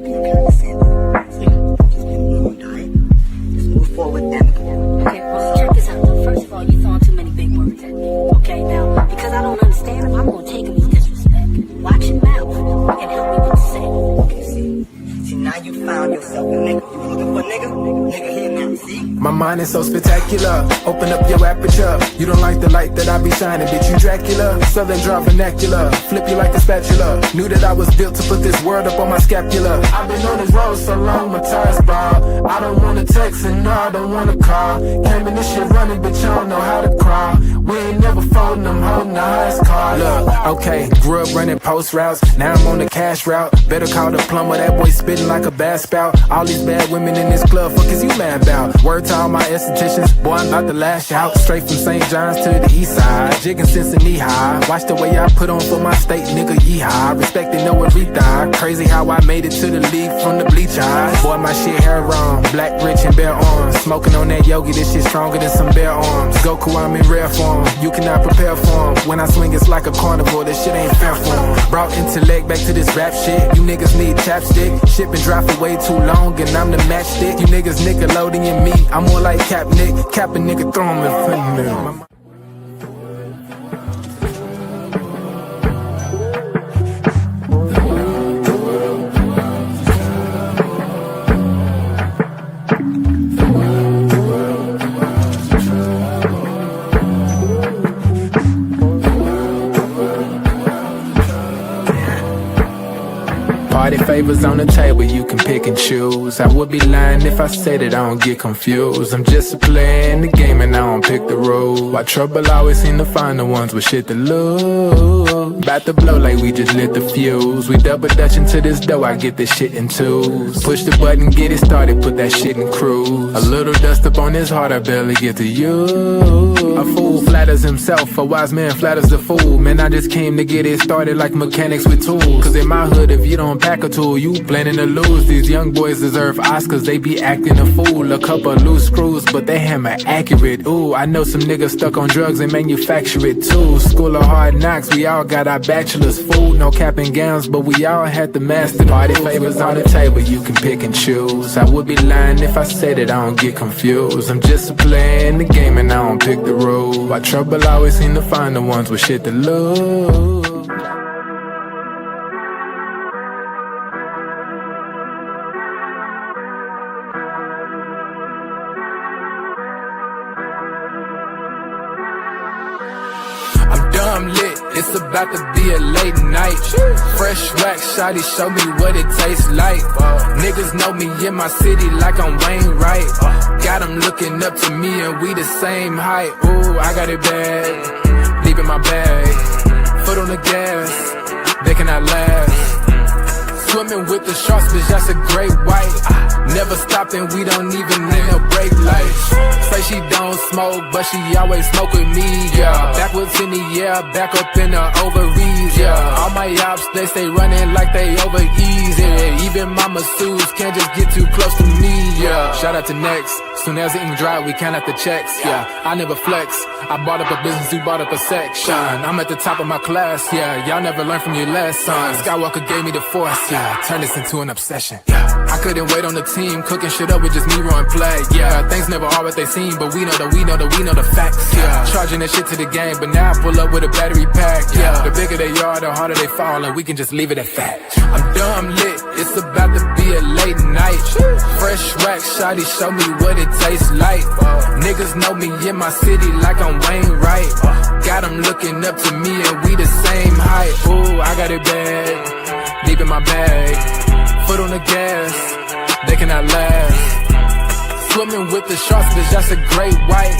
being condescending. Just been warned, alright? Just move forward and Okay, well, check this out. First of all, you throwing too many big words at me. Okay, now, because I don't understand them, I'm gonna take them as disrespect. Watch your mouth and help me what to say. okay, see, now you found yourself a nigga. You looking for a nigga? Nigga here now, see? My mind is so spectacular. Open up your aperture. You don't like the light that I be shining, bitch. You Dracula. Southern draw vernacular. Flip you like a spatula. Knew that I was built to put this word up on my scapula. I've been on this road so long, my tires bald. I don't wanna text and no, I don't wanna call. Came in this shit running, bitch. I don't know how to crawl. We ain't never folding, I'm holding the highest card. Look, okay, grew up running post routes. Now I'm on the cash route. Better call the plumber, that boy spitting like a bass spout. All these bad women in this club, fuck is you mad about? Word to all my estheticians, boy, I'm about to lash out. Straight from St. John's to the east side, jigging since the knee high. Watch the way I put on for my state, nigga, yeehaw. Respect it, know what we die. Crazy how I made it to the league from the bleach eyes. Boy, my shit hair wrong, black, rich, and bare arms. Smoking on that yogi, this shit stronger than some bare arms. Goku, I'm in rare form, you cannot prepare for him. When I swing, it's like a carnivore, this shit ain't fair for him. Brought intellect back to this rap shit, you niggas need chapstick. Shit been dry for way too long, and I'm the matchstick. You niggas Nickelodeon me, I'm more like Cap Nick. Cap a nigga, throw him in front of me. Party favors on the table, you can pick and choose. I would be lying if I said that I don't get confused. I'm just a player in the game and I don't pick the rules. Why trouble always seem to find the ones with shit to lose. About to blow like we just lit the fuse. We double dutch into this dough, I get this shit in twos. Push the button, get it started, put that shit in cruise. A little dust up on his heart, I barely get to use. A fool flatters himself, a wise man flatters the fool. Man, I just came to get it started like mechanics with tools. Cause in my hood, if you don't pack a tool, you planning to lose. These young boys deserve Oscars, they be acting a fool. A couple loose screws, but they hammer accurate. Ooh, I know some niggas stuck on drugs and manufacture it too. School of hard knocks, we all got our bachelor's. Food, no cap and gowns, but we all had to master. Party favors on the table, you can pick and choose. I would be lying if I said it, I don't get confused. I'm just a player in the game and I don't pick the rules. Why trouble always seem to find the ones with shit to lose. I'm dumb lit, it's about to be a late night. Fresh wax, shawty, show me what it tastes like. Niggas know me in my city like I'm Wayne Wright. Got them looking up to me and we the same height. Ooh, I got it bad, deep in my bag. Foot on the gas, they cannot last. Swimming with the sharks, bitch, that's a great white. Never stopped and we don't even need no brake lights. Say she don't smoke, but she always smoke with me, yeah. Backwards in the air, back up in the ovaries, yeah. All my ops, they stay running like they over easy. Even my masseuse can't just get too close to me, yeah. Shout out to Next, soon as the ink dry, we count out the checks, yeah. I never flex, I bought up a business, you bought up a section. I'm at the top of my class, yeah. Y'all never learned from your lessons. Skywalker gave me the force, yeah. Turn this into an obsession, yeah. I couldn't wait on the team, cooking shit up with just me run play, yeah. Things never are what they seem, but we know the facts, yeah. Charging that shit to the game, but now I pull up with a battery pack, yeah. The bigger they are, the harder they fall, and we can just leave it at that. I'm dumb lit, it's about to be a late night. Fresh wax, shawty, show me what it tastes like. Niggas know me in my city like I'm Wayne Wright. Got them looking up to me and we the same height. Ooh, I got it bad, deep in my bag. Foot on the gas, they cannot last. Swimming with the sharks, bitch, that's a great white.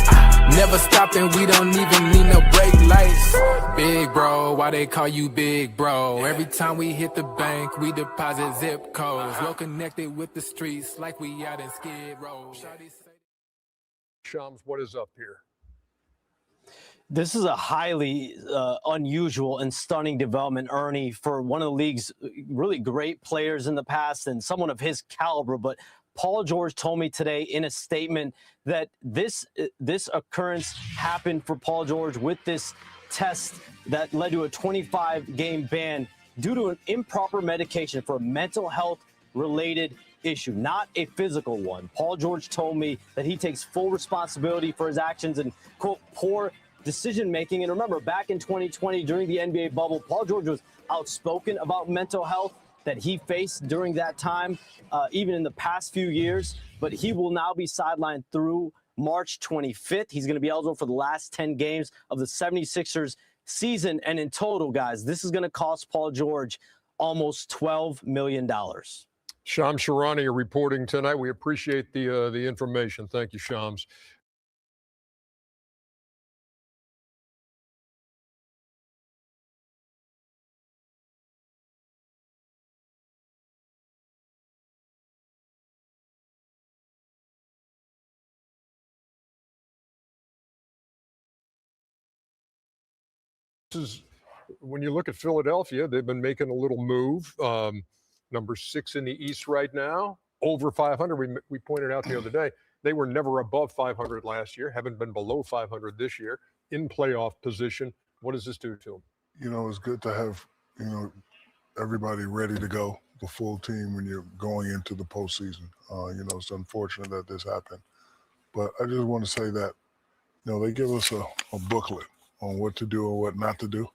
Never stop and we don't even need no brake lights. Big bro, why they call you big bro? Every time we hit the bank, we deposit zip codes. Well connected with the streets like we out in Skid Row. Shams, what is up here? This is a highly unusual and stunning development, Ernie, for one of the league's really great players in the past and someone of his caliber. But Paul George told me today in a statement that this occurrence happened for Paul George with this test that led to a 25-game ban due to an improper medication for mental health related issue, not a physical one. Paul George told me that he takes full responsibility for his actions and, quote, poor decision making. And remember, back in 2020, during the NBA bubble, Paul George was outspoken about mental health that he faced during that time, even in the past few years. But he will now be sidelined through March 25th. He's going to be eligible for the last 10 games of the 76ers season. And in total, guys, this is going to cost Paul George almost $12 million. Shams Charania reporting tonight. We appreciate the information. Thank you, Shams. Is when you look at Philadelphia, they've been making a little move. Number 6 in the East right now, over 500. We pointed out the other day, they were never above 500 last year, haven't been below 500 this year, in playoff position. What does this do to them? You know, it's good to have, you know, everybody ready to go, the full team when you're going into the postseason. You know, it's unfortunate that this happened. But I just want to say that, you know, they give us a booklet on what to do and what not to do.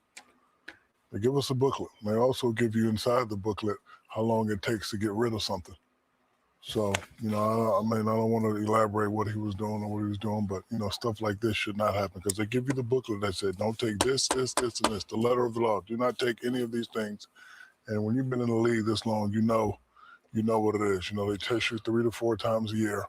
They give us a booklet. They also give you inside the booklet how long it takes to get rid of something. So, you know, I mean, I don't want to elaborate what he was doing or what he was doing, but, you know, stuff like this should not happen because they give you the booklet that said, don't take this, this, this, and this, the letter of the law. Do not take any of these things. And when you've been in the league this long, you know what it is. You know, they test you 3 to 4 times a year.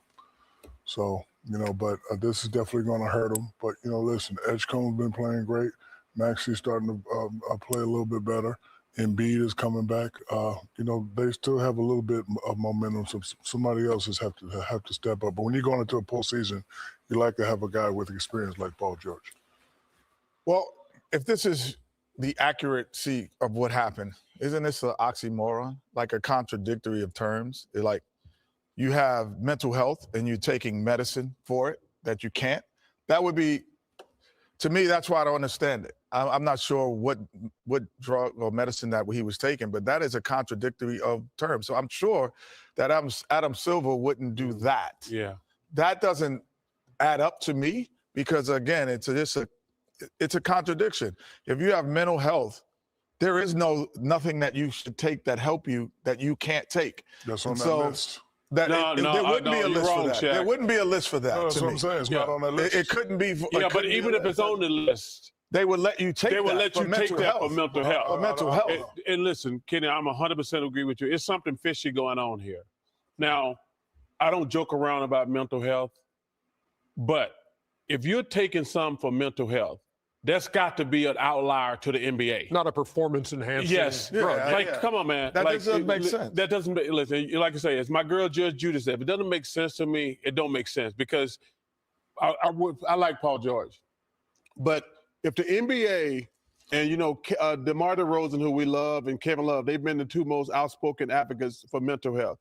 So, you know, but this is definitely going to hurt them. But, you know, listen, Edgecomb's been playing great. Maxi's starting to play a little bit better. Embiid is coming back. You know, they still have a little bit of momentum. So somebody else has have to step up. But when you're going into a postseason, you like to have a guy with experience like Paul George. Well, if this is the accuracy of what happened, isn't this an oxymoron? Like a contradictory of terms? It's like you have mental health and you're taking medicine for it that you can't. That would be, to me, that's why I don't understand it. I'm not sure what drug or medicine that he was taking, but that is a contradictory of terms. So I'm sure that Adam Silver wouldn't do that. Yeah. That doesn't add up to me because, again, it's a contradiction. If you have mental health, there is nothing that you should take that help you that you can't take. That's on that list. There wouldn't be a list for that. There wouldn't be a list for that. That's what I'm saying. It's not on that list. It couldn't be. Yeah, but even if it's on the list, they would let you take that. They would let you take that for mental health. For mental health. And listen, Kenny, I'm 100% agree with you. It's something fishy going on here. Now, I don't joke around about mental health, but if you're taking some for mental health, that's got to be an outlier to the NBA. Not a performance enhancing. Yes. Drug. Come on, man. That doesn't make sense. That doesn't make, listen, like I say, as my girl Judge Judy said, if it doesn't make sense to me, it don't make sense because I like Paul George. But if the NBA and, you know, DeMar DeRozan, who we love, and Kevin Love, they've been the 2 most outspoken advocates for mental health.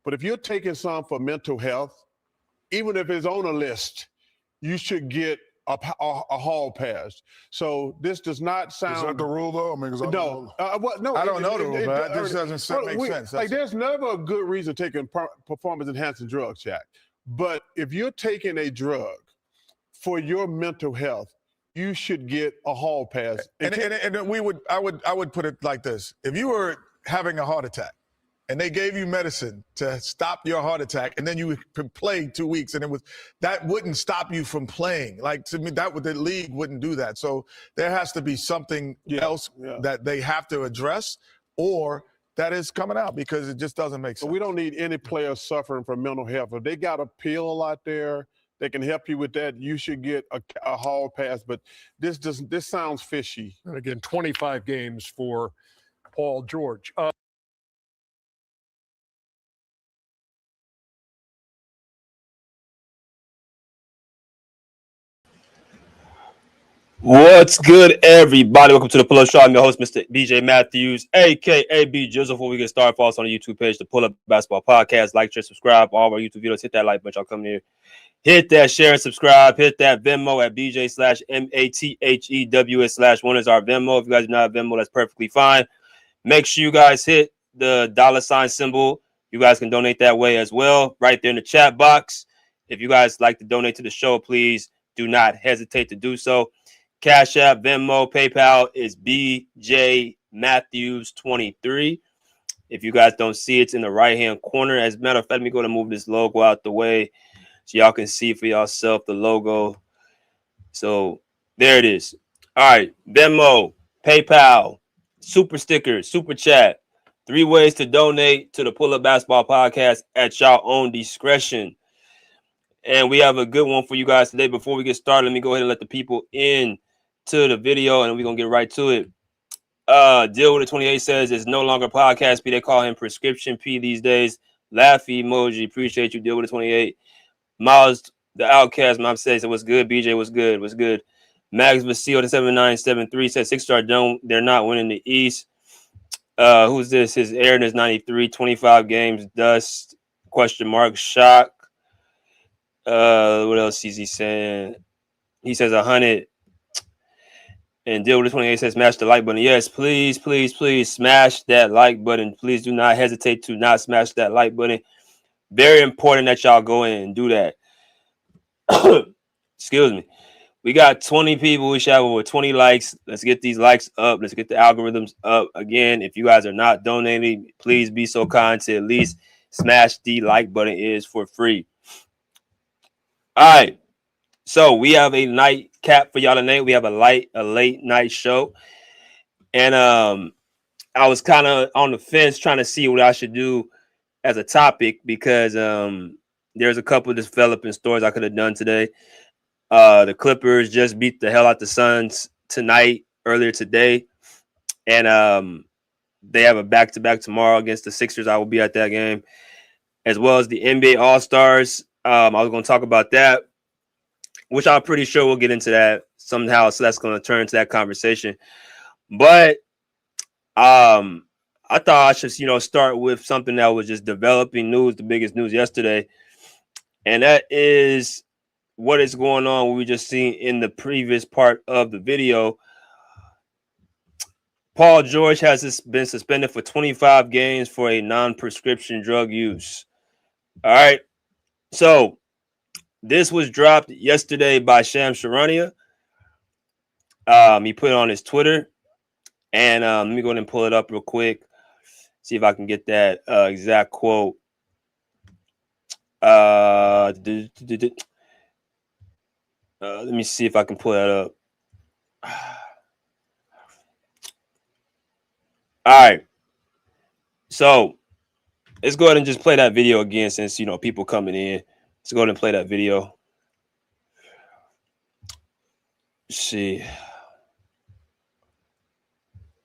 But if you're taking some for mental health, even if it's on a list, you should get a hall pass. So this does not sound. Is that the rule, though? I mean, no. No, I don't know the rule, but this doesn't make sense. Like, there's never a good reason taking performance-enhancing drugs, Jack. But if you're taking a drug for your mental health, you should get a hall pass. And I would put it like this: if you were having a heart attack, and they gave you medicine to stop your heart attack, and then you could play 2 weeks, and that wouldn't stop you from playing. Like, to me, the league wouldn't do that. So there has to be something else that they have to address, or that is coming out because it just doesn't make sense. So we don't need any players suffering from mental health. If they got a pill out there that can help you with that, you should get a hall pass. But this sounds fishy. And again, 25 games for Paul George. What's good, everybody? Welcome to the Pull Up Show. I'm your host, Mr. BJ Matthews, a.k.a. B Jizzle. Before we get started, follow us on the YouTube page, the Pull Up Basketball Podcast. Like, share, subscribe. All of our YouTube videos, hit that like button. Y'all come here. Hit that share and subscribe. Hit that Venmo at BJ/MATHEWS/1 is our Venmo. If you guys do not have Venmo, that's perfectly fine. Make sure you guys hit the $ symbol You guys can donate that way as well, right there in the chat box. If you guys like to donate to the show, please do not hesitate to do so. Cash App, Venmo, PayPal is BJ Matthews 23. If you guys don't see it, it's in the right-hand corner. As a matter of fact, let me go and move this logo out the way so y'all can see for yourself the logo. So there it is. All right, Venmo, PayPal, super stickers, super chat. 3 ways to donate to the Pull Up Basketball Podcast at your own discretion. And we have a good one for you guys today. Before we get started, let me go ahead and let the people in to the video, and we're going to get right to it. Deal with it 28 says it's no longer Podcast P. They call him Prescription P these days. Laugh emoji. Appreciate you, Deal with it 28. Miles, the Outcast, Mom says, what's good? BJ, what's good? What's good? Max Vasile, the 7973 says 6-star don't. They're not winning the East. Who's this? His Aaron is 93, 25 games. Dust, question mark, shock. What else is he saying? He says 100. And Deal with 28 says smash the like button. Yes, please, please, please smash that like button. Please do not hesitate to not smash that like button. Very important that y'all go in and do that. Excuse me. We got 20 people. We should have over 20 likes. Let's get these likes up. Let's get the algorithms up. Again, if you guys are not donating, please be so kind to at least smash the like button. It is for free. All right. So we have a nightcap for y'all tonight. We have a late night show. And I was kind of on the fence trying to see what I should do as a topic because there's a couple of developing stories I could have done today. The Clippers just beat the hell out the Suns earlier today. And they have a back-to-back tomorrow against the Sixers. I will be at that game. As well as the NBA All-Stars. I was going to talk about that, which I'm pretty sure we'll get into that somehow. So that's going to turn into that conversation. But I thought I should, start with something that was just developing news, the biggest news yesterday. And that is what is going on. What we just seen in the previous part of the video. Paul George has been suspended for 25 games for a non-prescription drug use. All right. So this was dropped yesterday by Shams Charania. He put it on his Twitter. And let me go ahead and pull it up real quick. See if I can get that exact quote. Let me see if I can pull that up. All right. So let's go ahead and just play that video again since, people coming in. Let's go ahead and play that video. Let's see.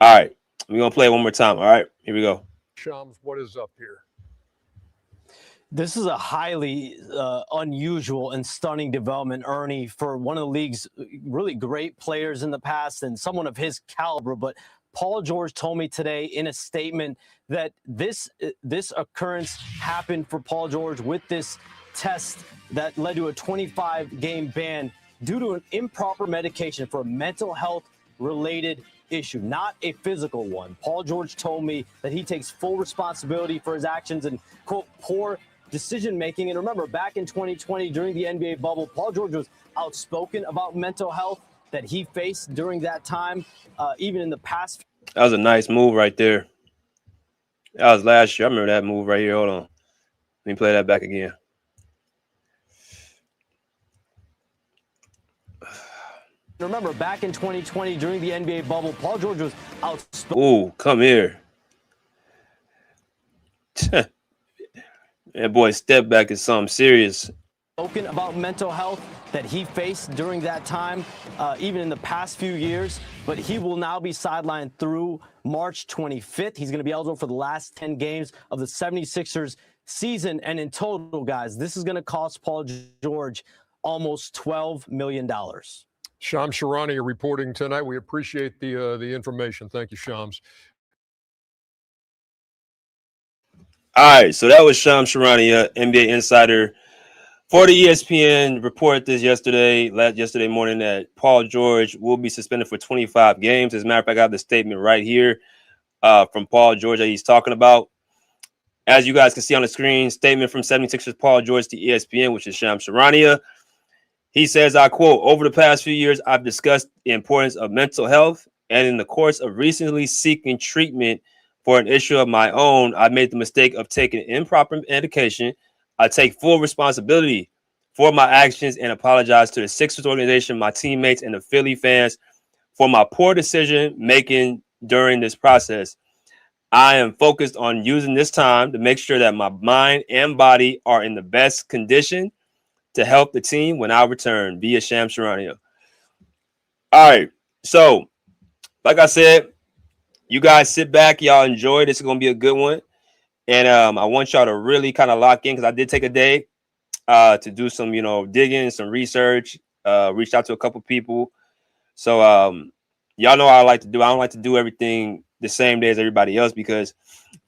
All right. We're going to play it one more time. All right. Here we go. Shams, what is up here? This is a highly unusual and stunning development, Ernie, for one of the league's really great players in the past and someone of his caliber. But Paul George told me today in a statement that this occurrence happened for Paul George with this test that led to a 25-game ban due to an improper medication for a mental health-related issue, not a physical one. Paul George told me that he takes full responsibility for his actions and, quote, poor decision-making. And remember, back in 2020, during the NBA bubble, Paul George was outspoken about mental health that he faced during that time, even in the past. That was a nice move right there. That was last year. I remember that move right here. Hold on. Let me play that back again. Remember, back in 2020, during the NBA bubble, Paul George was outspoken. Ooh, come here. That boy step back is something serious. Spoken about mental health that he faced during that time, even in the past few years. But he will now be sidelined through March 25th. He's going to be eligible for the last 10 games of the 76ers season. And in total, guys, this is going to cost Paul George almost $12 million. Shams Charania reporting tonight. We appreciate the information. Thank you, Shams. All right, so that was Shams Charania, NBA insider for the ESPN. Reported this yesterday morning that Paul George will be suspended for 25 games. As a matter of fact, I have the statement right here from Paul George that he's talking about. As you guys can see on the screen, statement from 76ers Paul George to ESPN, which is Shams Charania. He says, I quote, over the past few years, I've discussed the importance of mental health, and in the course of recently seeking treatment for an issue of my own, I made the mistake of taking improper medication. I take full responsibility for my actions and apologize to the Sixers organization, my teammates, and the Philly fans for my poor decision making during this process. I am focused on using this time to make sure that my mind and body are in the best condition to help the team when I return via Shams Charania. All right. So, like I said, you guys sit back. Y'all enjoy. This is going to be a good one. And I want y'all to really kind of lock in because I did take a day to do some, digging, some research, reached out to a couple people. So y'all know what I like to do. I don't like to do everything the same day as everybody else because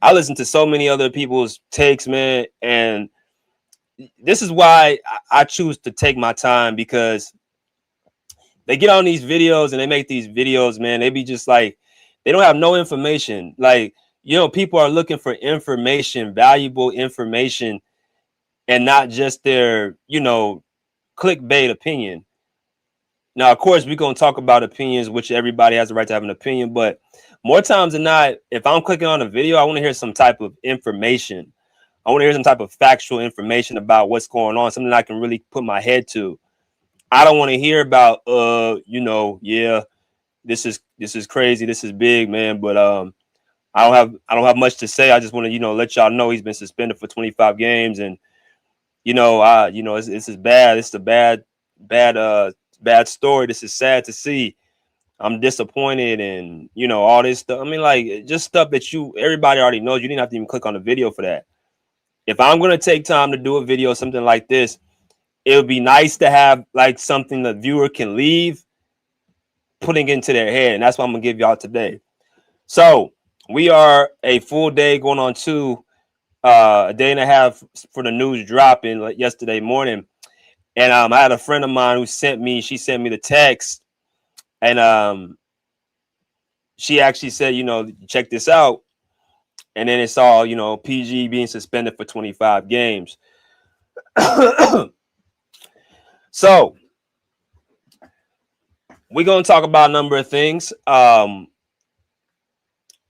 I listen to so many other people's takes, man. And this is why I choose to take my time because they get on these videos and they make these videos, man. They be just like, they don't have no information. Like, people are looking for information, valuable information, and not just their, clickbait opinion. Now, of course, we're going to talk about opinions, which everybody has the right to have an opinion. But more times than not, if I'm clicking on a video, I want to hear some type of information. I want to hear some type of factual information about what's going on, something I can really put my head to. I don't want to hear about, yeah, this is crazy. This is big, man. But I don't have much to say. I just want to, let y'all know he's been suspended for 25 games. And, this is bad. It's a bad story. This is sad to see. I'm disappointed and, all this stuff. I mean, like, just stuff that everybody already knows. You didn't have to even click on the video for that. If I'm going to take time to do a video, something like this, it would be nice to have like something the viewer can leave putting into their head. And that's what I'm going to give y'all today. So we are a full day going on to a day and a half for the news dropping like yesterday morning. And I had a friend of mine who sent me the text and she actually said, check this out. And then it's all, PG being suspended for 25 games. So we're going to talk about a number of things. We're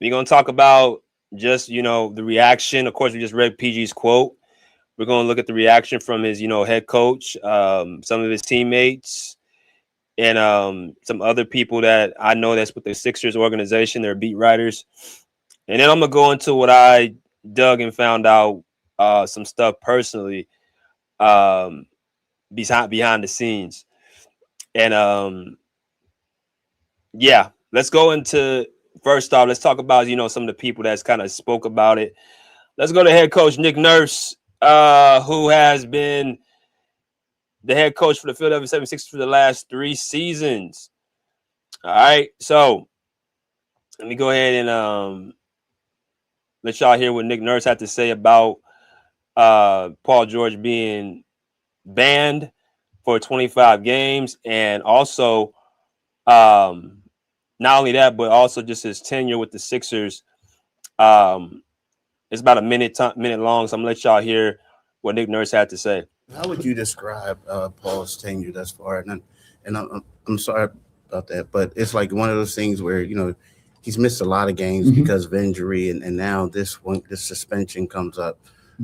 going to talk about just, the reaction. Of course, we just read PG's quote. We're going to look at the reaction from his, head coach, some of his teammates, and some other people that I know that's with the Sixers organization. They're beat writers. And then I'm going to go into what I dug and found out some stuff personally behind the scenes. And let's go into, first off, let's talk about, some of the people that's kind of spoke about it. Let's go to head coach Nick Nurse, who has been the head coach for the Philadelphia 76ers for the last 3 seasons. All right. So let me go ahead and let y'all hear what Nick Nurse had to say about Paul George being banned for 25 games. And also, not only that, but also just his tenure with the Sixers. It's about a minute long. So I'm going to let y'all hear what Nick Nurse had to say. How would you describe Paul's tenure thus far? And I'm sorry about that, but it's like one of those things where, he's missed a lot of games because of injury, and now this suspension comes up.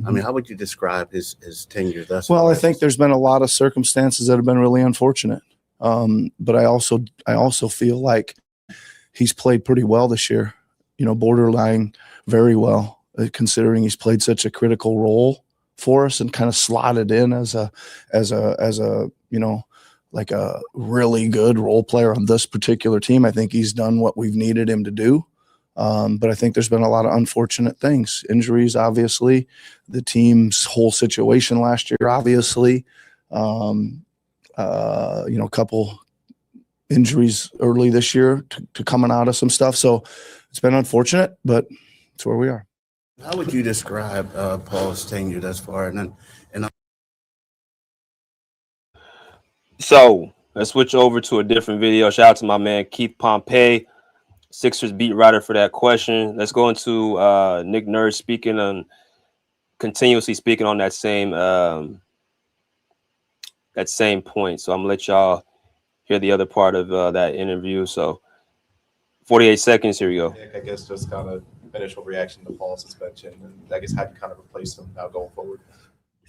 I mean, how would you describe his tenure thus far? Well, I think there's been a lot of circumstances that have been really unfortunate. But I also feel like he's played pretty well this year, borderline very well, considering he's played such a critical role for us and kind of slotted in as a like a really good role player on this particular team. I think he's done what we've needed him to do. But I think there's been a lot of unfortunate things, injuries, obviously, the team's whole situation last year, obviously, a couple injuries early this year to coming out of some stuff. So it's been unfortunate, but it's where we are. How would you describe Paul's tenure thus far? So let's switch over to a different video. Shout out to my man Keith Pompey, Sixers beat writer, for that question. Let's go into Nick Nurse speaking on continuously speaking on that same point. So I'm gonna let y'all hear the other part of that interview. So 48 seconds. Here we go. Nick, I guess just kind of initial reaction to Paul's suspension, and I guess how do you kind of replace him now going forward?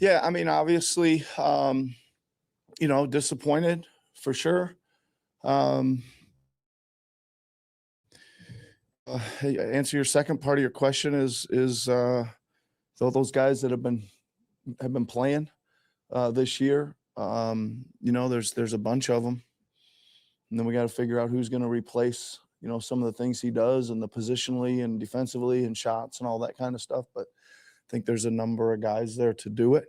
Yeah, I mean, obviously, disappointed for sure. Answer your second part of your question is those guys that have been playing this year. There's a bunch of them, and then we got to figure out who's going to replace some of the things he does and the positionally and defensively and shots and all that kind of stuff. But I think there's a number of guys there to do it.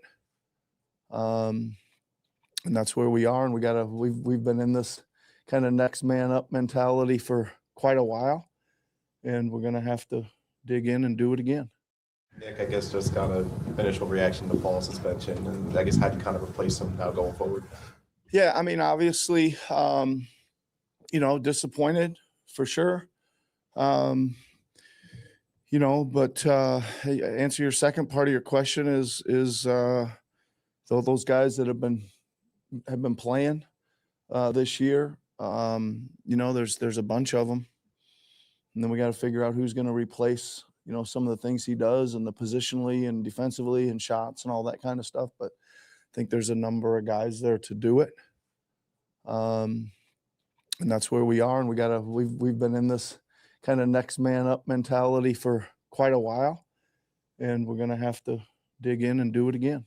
And that's where we are. And we've been in this kind of next man up mentality for quite a while, and we're going to have to dig in and do it again. Nick, I guess just kind of initial reaction to Paul's suspension, and I guess how do you kind of replace him now going forward? Yeah, I mean, obviously, disappointed for sure. But answer your second part of your question is those guys that have been playing this year. There's a bunch of them, and then we got to figure out who's going to replace some of the things he does and the positionally and defensively and shots and all that kind of stuff. But I think there's a number of guys there to do it. And that's where we are. And we've been in this kind of next man up mentality for quite a while, and we're going to have to dig in and do it again.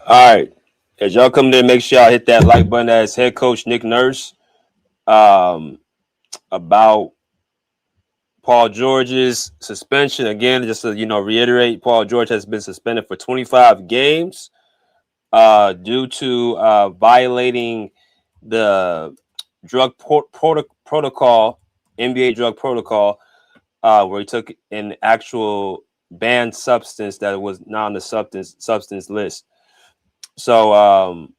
All right. As y'all come there, make sure y'all hit that like button. As head coach Nick Nurse, about Paul George's suspension. Again, just to reiterate, Paul George has been suspended for 25 games due to violating the drug protocol, NBA drug protocol, where he took an actual banned substance that was not on the substance list. So I'm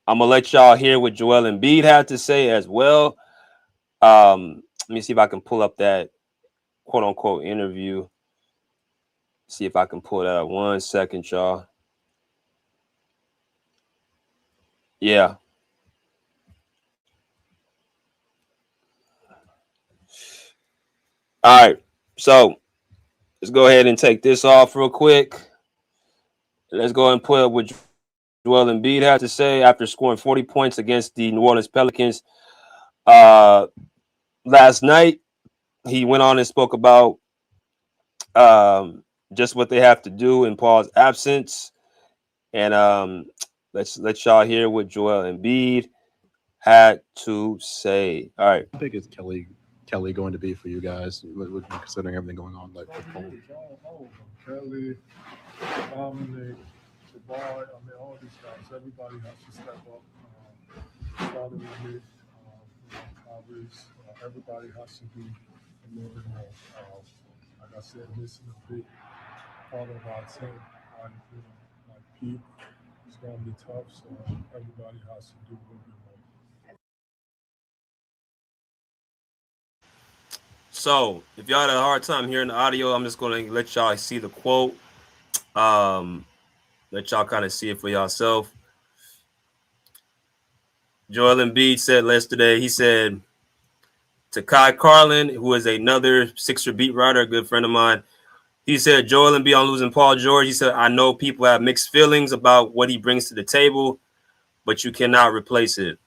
gonna let y'all hear what Joel Embiid had to say as well. Let me see if I can pull up that quote unquote interview. See if I can pull that up. 1 second, y'all. Yeah. All right. So let's go ahead and take this off real quick. Let's go and put up what Joel Embiid had to say after scoring 40 points against the New Orleans Pelicans last night. He went on and spoke about just what they have to do in Paul's absence. And let's let y'all hear what Joel Embiid had to say. All right. How big is Kelly going to be for you guys, considering everything going on? Like Kelly, Dominic, Jabbar, all these guys, everybody has to step up. Starting with me, Tyrese, everybody has to be a little bit more. Like I said, missing a big part of our team. Like Pete, it's going to be tough, so everybody has to do a little bit more. So if y'all had a hard time hearing the audio, I'm just going to let y'all see the quote. Let y'all kind of see it for yourself. Joel Embiid said yesterday, he said to Kai Carlin, who is another Sixer beat writer, a good friend of mine, he said, Joel Embiid on losing Paul George. He said, I know people have mixed feelings about what he brings to the table, but you cannot replace it.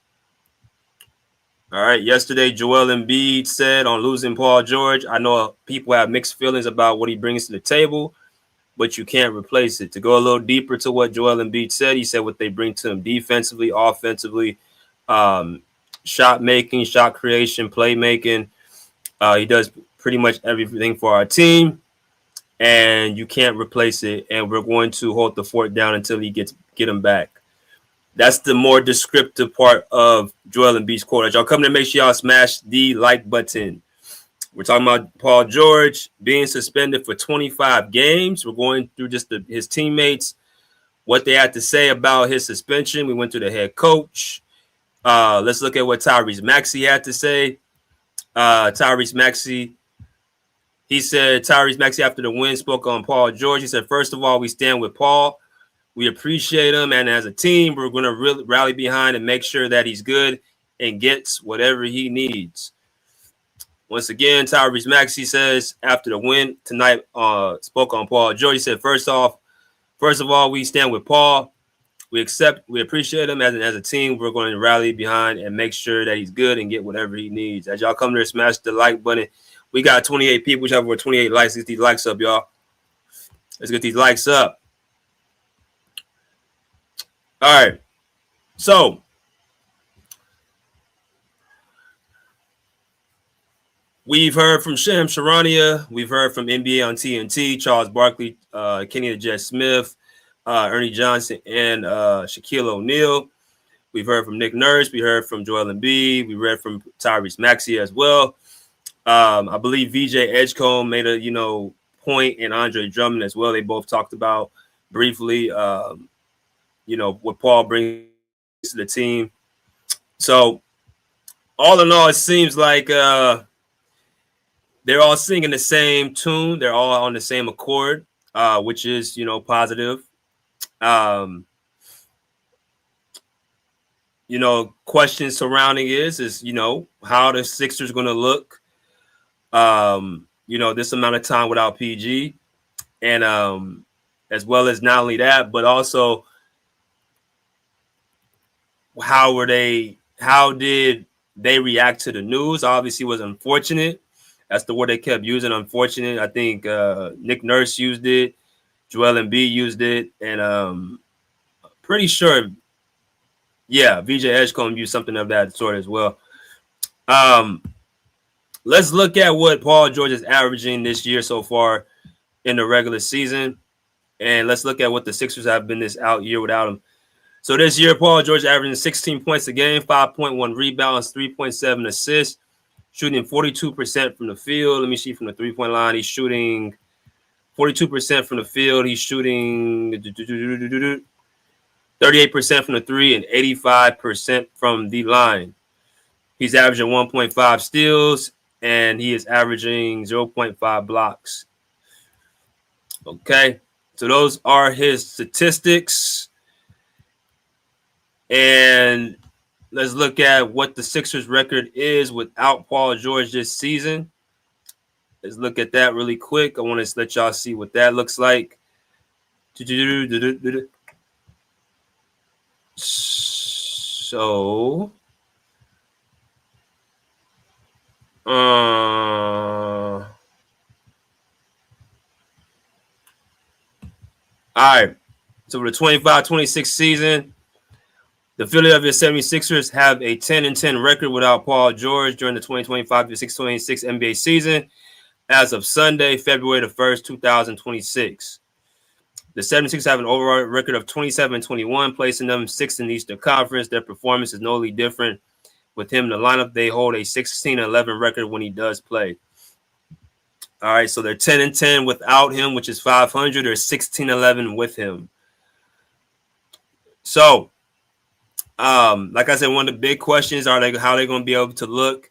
All right. Yesterday, Joel Embiid said on losing Paul George, I know people have mixed feelings about what he brings to the table, but you can't replace it. To go a little deeper to what Joel Embiid said, he said what they bring to him defensively, offensively, shot making, shot creation, playmaking. He does pretty much everything for our team, and you can't replace it. And we're going to hold the fort down until he get him back. That's the more descriptive part of Joel Embiid's quote. As y'all come to, make sure y'all smash the like button. We're talking about Paul George being suspended for 25 games. We're going through just his teammates, what they had to say about his suspension. We went to the head coach. Let's look at what Tyrese Maxey had to say. Tyrese Maxey He said Tyrese Maxey after the win spoke on Paul George. He said, first of all, we stand with Paul. We appreciate him. And as a team, we're going to really rally behind and make sure that he's good and gets whatever he needs. Once again, Tyrese Maxey says after the win tonight, spoke on Paul George. He said, first of all, we stand with Paul. We appreciate him as a team. We're going to rally behind and make sure that he's good and get whatever he needs. As y'all come there, smash the like button. We got 28 people. We have over 28 likes. Let's get these likes up, y'all. Let's get these likes up. All right. So, we've heard from Shams Charania. We've heard from NBA on TNT, Charles Barkley, Kenny the Jet Smith, Ernie Johnson, and Shaquille O'Neal. We've heard from Nick Nurse. We heard from Joel Embiid. We read from Tyrese Maxey as well. I believe VJ Edgecombe made a point, and Andre Drummond as well. They both talked about briefly, what Paul brings to the team. So, all in all, it seems like they're all singing the same tune. They're all on the same accord, which is positive. Questions surrounding is how the Sixers going to look. This amount of time without PG, and as well as not only that, but also how did they react to the news? Obviously, it was unfortunate. That's the word they kept using, unfortunate. I think Nick Nurse used it, Joel Embiid used it, and pretty sure, VJ Edgecombe used something of that sort as well. Let's look at what Paul George is averaging this year so far in the regular season, and let's look at what the Sixers have been this out year without him. So this year, Paul George averaging 16 points a game, 5.1 rebounds, 3.7 assists, shooting 42% from the field. Let me see from the three-point line. He's shooting 42% from the field. He's shooting 38% from the three and 85% from the line. He's averaging 1.5 steals, and he is averaging 0.5 blocks. Okay, so those are his statistics. And let's look at what the Sixers record is without Paul George this season. Let's look at that really quick. I want to let y'all see what that looks like. So, all right. So for the 25-26 season, the Philadelphia 76ers have a 10-10 record without Paul George during the 2025-26 NBA season as of Sunday, February the 1st, 2026. The 76ers have an overall record of 27-21, placing them sixth in the Eastern Conference. Their performance is notably different. With him in the lineup, they hold a 16-11 record when he does play. All right, so they're 10-10 without him, which is 500, or 16-11 with him. So, like I said, one of the big questions how they going to be able to look,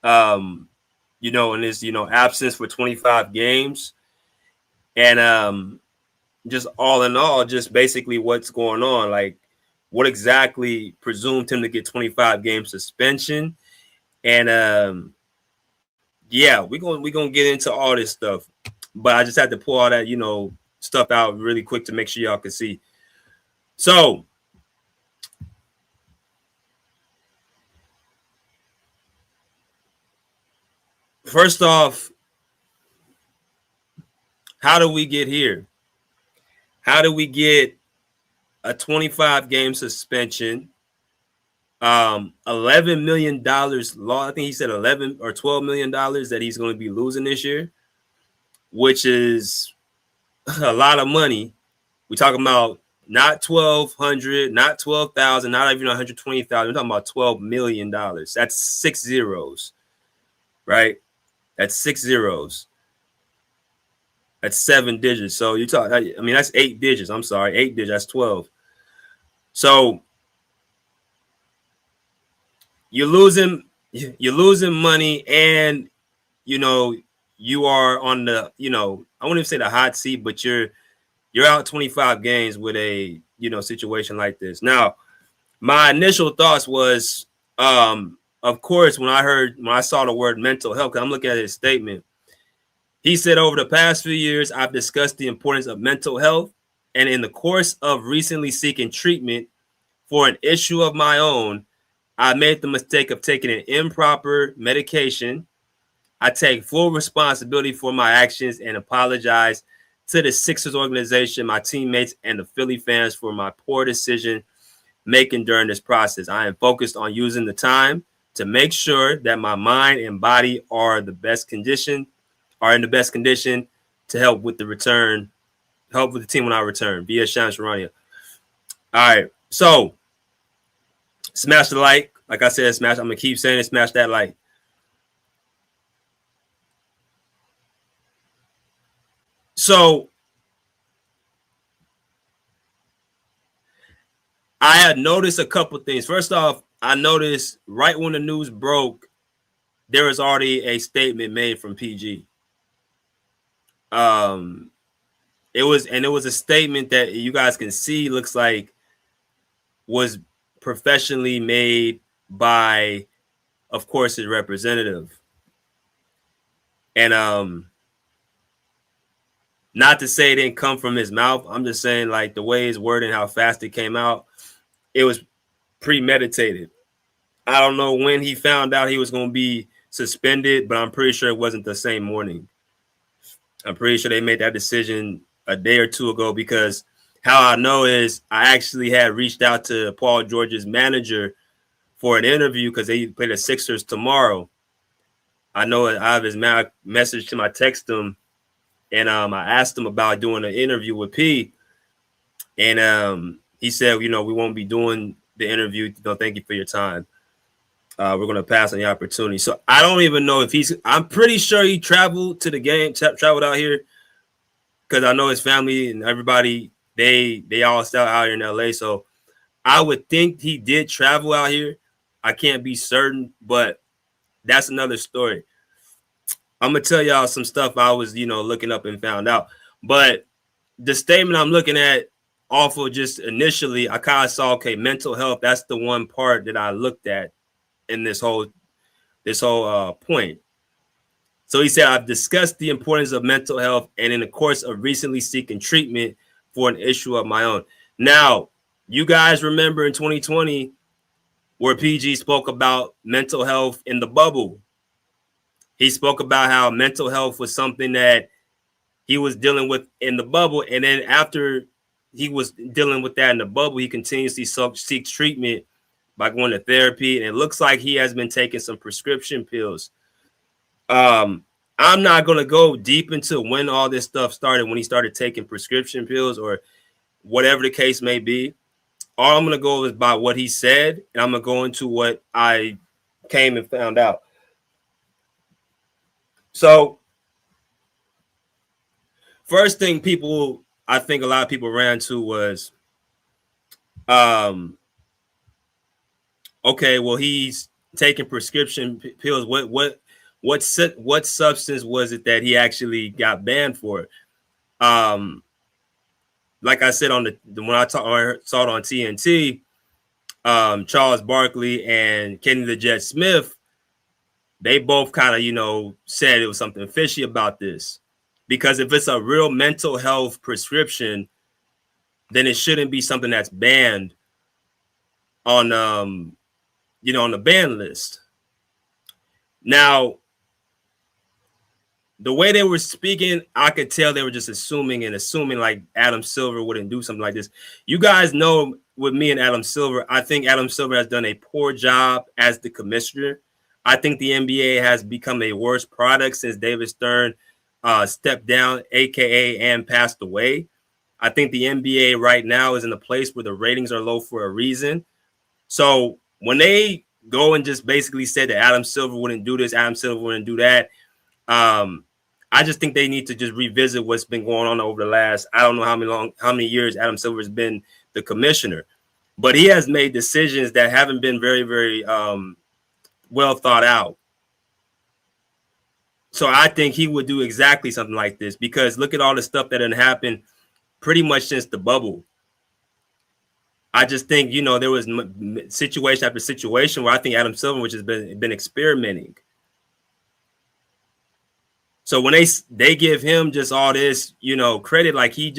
in this, absence for 25 games. And just all in all, just basically what's going on. Like, what exactly presumed him to get 25 game suspension. And we're gonna get into all this stuff. But I just had to pull all that, stuff out really quick to make sure y'all can see. So, first off, how do we get here? How do we get a 25-game suspension, $11 million law? I think he said $11 or $12 million that he's going to be losing this year, which is a lot of money. We're talking about not 1,200, not 12,000, not even 120,000. We're talking about $12 million. That's 6 zeros, right? That's 6 zeros. That's 7 digits. So you talk, that's 8 digits. I'm sorry, 8 digits. That's 12. So you're losing money, and you are on the, I wouldn't even say the hot seat, but you're out 25 games with a, situation like this. Now, my initial thoughts was, of course, when I saw the word mental health, 'cause I'm looking at his statement. He said, over the past few years, I've discussed the importance of mental health. And in the course of recently seeking treatment for an issue of my own, I made the mistake of taking an improper medication. I take full responsibility for my actions and apologize to the Sixers organization, my teammates, and the Philly fans for my poor decision making during this process. I am focused on using the time to make sure that my mind and body are in the best condition to help with the team when I return via Shams Charania. All right, so smash the like. Like I said, smash. I'm gonna keep saying it. Smash that like. So I had noticed a couple things. First off, I noticed right when the news broke, there was already a statement made from PG. It was a statement that you guys can see looks like was professionally made by, of course, his representative. And not to say it didn't come from his mouth. I'm just saying, like, the way it's worded and how fast it came out, it was premeditated. I don't know when he found out he was going to be suspended, but I'm pretty sure it wasn't the same morning. I'm pretty sure they made that decision a day or two ago, because how I know is I actually had reached out to Paul George's manager for an interview because they play the Sixers tomorrow. I know I have his message to my text him, and I asked him about doing an interview with P, and he said, we won't be doing the interview. Thank you for your time. We're going to pass on the opportunity. So I don't even know if I'm pretty sure he traveled to the game, traveled out here, because I know his family and everybody, they all still out here in LA. So I would think he did travel out here. I can't be certain, but that's another story. I'm going to tell y'all some stuff I was, looking up and found out. But the statement I'm looking at off of just initially, I kind of saw, okay, mental health, that's the one part that I looked at in this whole point. So he said, I've discussed the importance of mental health and in the course of recently seeking treatment for an issue of my own. Now, you guys remember in 2020 where PG spoke about mental health in the bubble. He spoke about how mental health was something that he was dealing with in the bubble. And then after he was dealing with that in the bubble, he continuously seeks treatment by going to therapy. And it looks like he has been taking some prescription pills. I'm not going to go deep into when all this stuff started, when he started taking prescription pills or whatever the case may be. All I'm going to go is by what he said, and I'm going to go into what I came and found out. So first thing I think a lot of people ran to was, okay, well, he's taking prescription pills. What substance was it that he actually got banned for? Like I said when I saw it on TNT, Charles Barkley and Kenny the Jet Smith, they both kind of, said it was something fishy about this. Because if it's a real mental health prescription, then it shouldn't be something that's banned on, on the ban list. Now, the way they were speaking, I could tell they were just assuming like Adam Silver wouldn't do something like this. You guys know with me and Adam Silver, I think Adam Silver has done a poor job as the commissioner. I think the NBA has become a worse product since David Stern stepped down, aka and passed away. I think the NBA right now is in a place where the ratings are low for a reason. So when they go and just basically said that Adam Silver wouldn't do this, Adam Silver wouldn't do that, I just think they need to just revisit what's been going on over the last, I don't know how many years Adam Silver has been the commissioner, but he has made decisions that haven't been very, very well thought out. So I think he would do exactly something like this because look at all the stuff that had happened pretty much since the bubble. I just think, you know, there was situation after situation where I think Adam Silver, which has been experimenting. So when they give him just all this, you know, credit, like he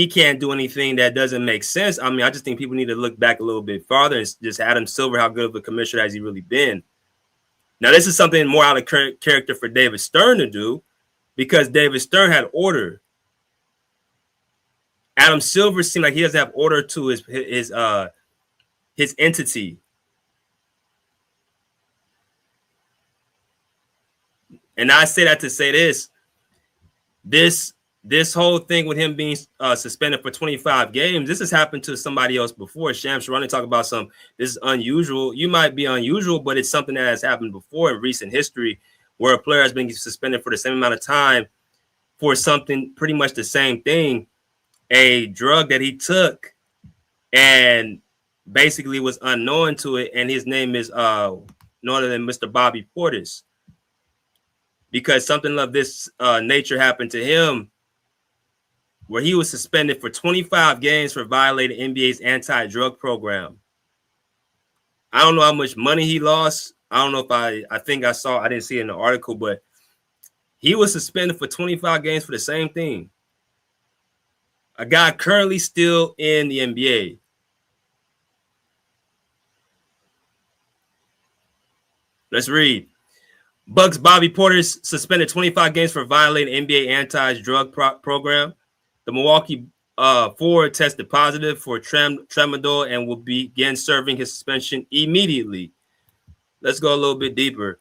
can't do anything that doesn't make sense. I mean, I just think people need to look back a little bit farther and just Adam Silver, how good of a commissioner has he really been? Now, this is something more out of character for David Stern to do because David Stern had order. Adam Silver seemed like he doesn't have order to his entity. And I say that to say this whole thing with him being suspended for 25 games, this has happened to somebody else before. Shams Charania talk about this is unusual. You might be unusual, but it's something that has happened before in recent history where a player has been suspended for the same amount of time for something pretty much the same thing, a drug that he took and basically was unknown to it. And his name is none other than Mr. Bobby Portis. Because something of this nature happened to him where he was suspended for 25 games for violating NBA's anti-drug program. I don't know how much money he lost. I don't know if I think I didn't see it in the article, but he was suspended for 25 games for the same thing. A guy currently still in the NBA. Let's read. Bucks Bobby Portis suspended 25 games for violating NBA anti-drug program. The Milwaukee forward tested positive for tramadol and will begin serving his suspension immediately. Let's go a little bit deeper.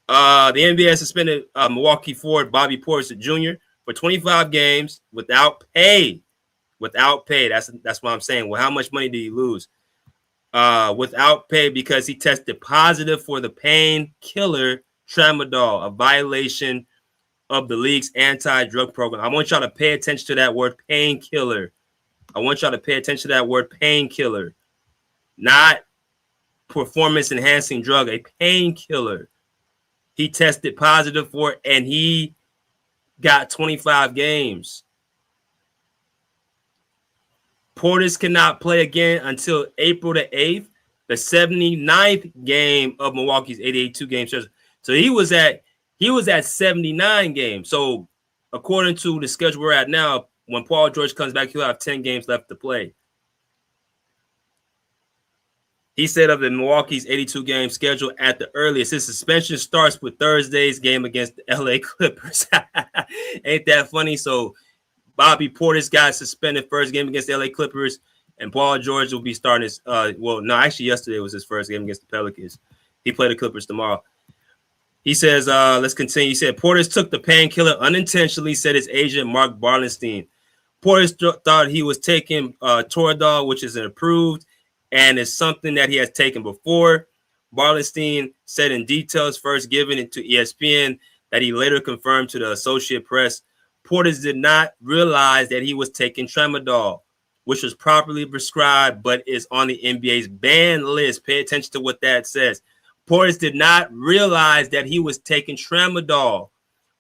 The NBA has suspended Milwaukee forward Bobby Portis Jr. for 25 games without pay. Without pay. That's what I'm saying. Well, how much money did he lose? Without pay because he tested positive for the painkiller tramadol, a violation of the league's anti-drug program. I want y'all to pay attention to that word painkiller. I want y'all to pay attention to that word painkiller, not performance-enhancing drug, a painkiller. He tested positive for it, and he got 25 games. Portis cannot play again until April the 8th, the 79th game of Milwaukee's 82-game season. So he was at 79 games. So according to the schedule we're at now, when Paul George comes back, he'll have 10 games left to play. He said of the Milwaukee's 82-game schedule at the earliest, his suspension starts with Thursday's game against the LA Clippers. Ain't that funny? So Bobby Portis got suspended first game against the LA Clippers, and Paul George will be starting his yesterday was his first game against the Pelicans. He played the Clippers tomorrow. He says, let's continue. He said, Portis took the painkiller unintentionally, said his agent, Mark Barlenstein. Portis thought he was taking Toradol, which is approved, and is something that he has taken before. Barlenstein said in details first given it to ESPN that he later confirmed to the Associated Press. Portis did not realize that he was taking tramadol, which was properly prescribed but is on the NBA's ban list. Pay attention to what that says. Portis did not realize that he was taking tramadol,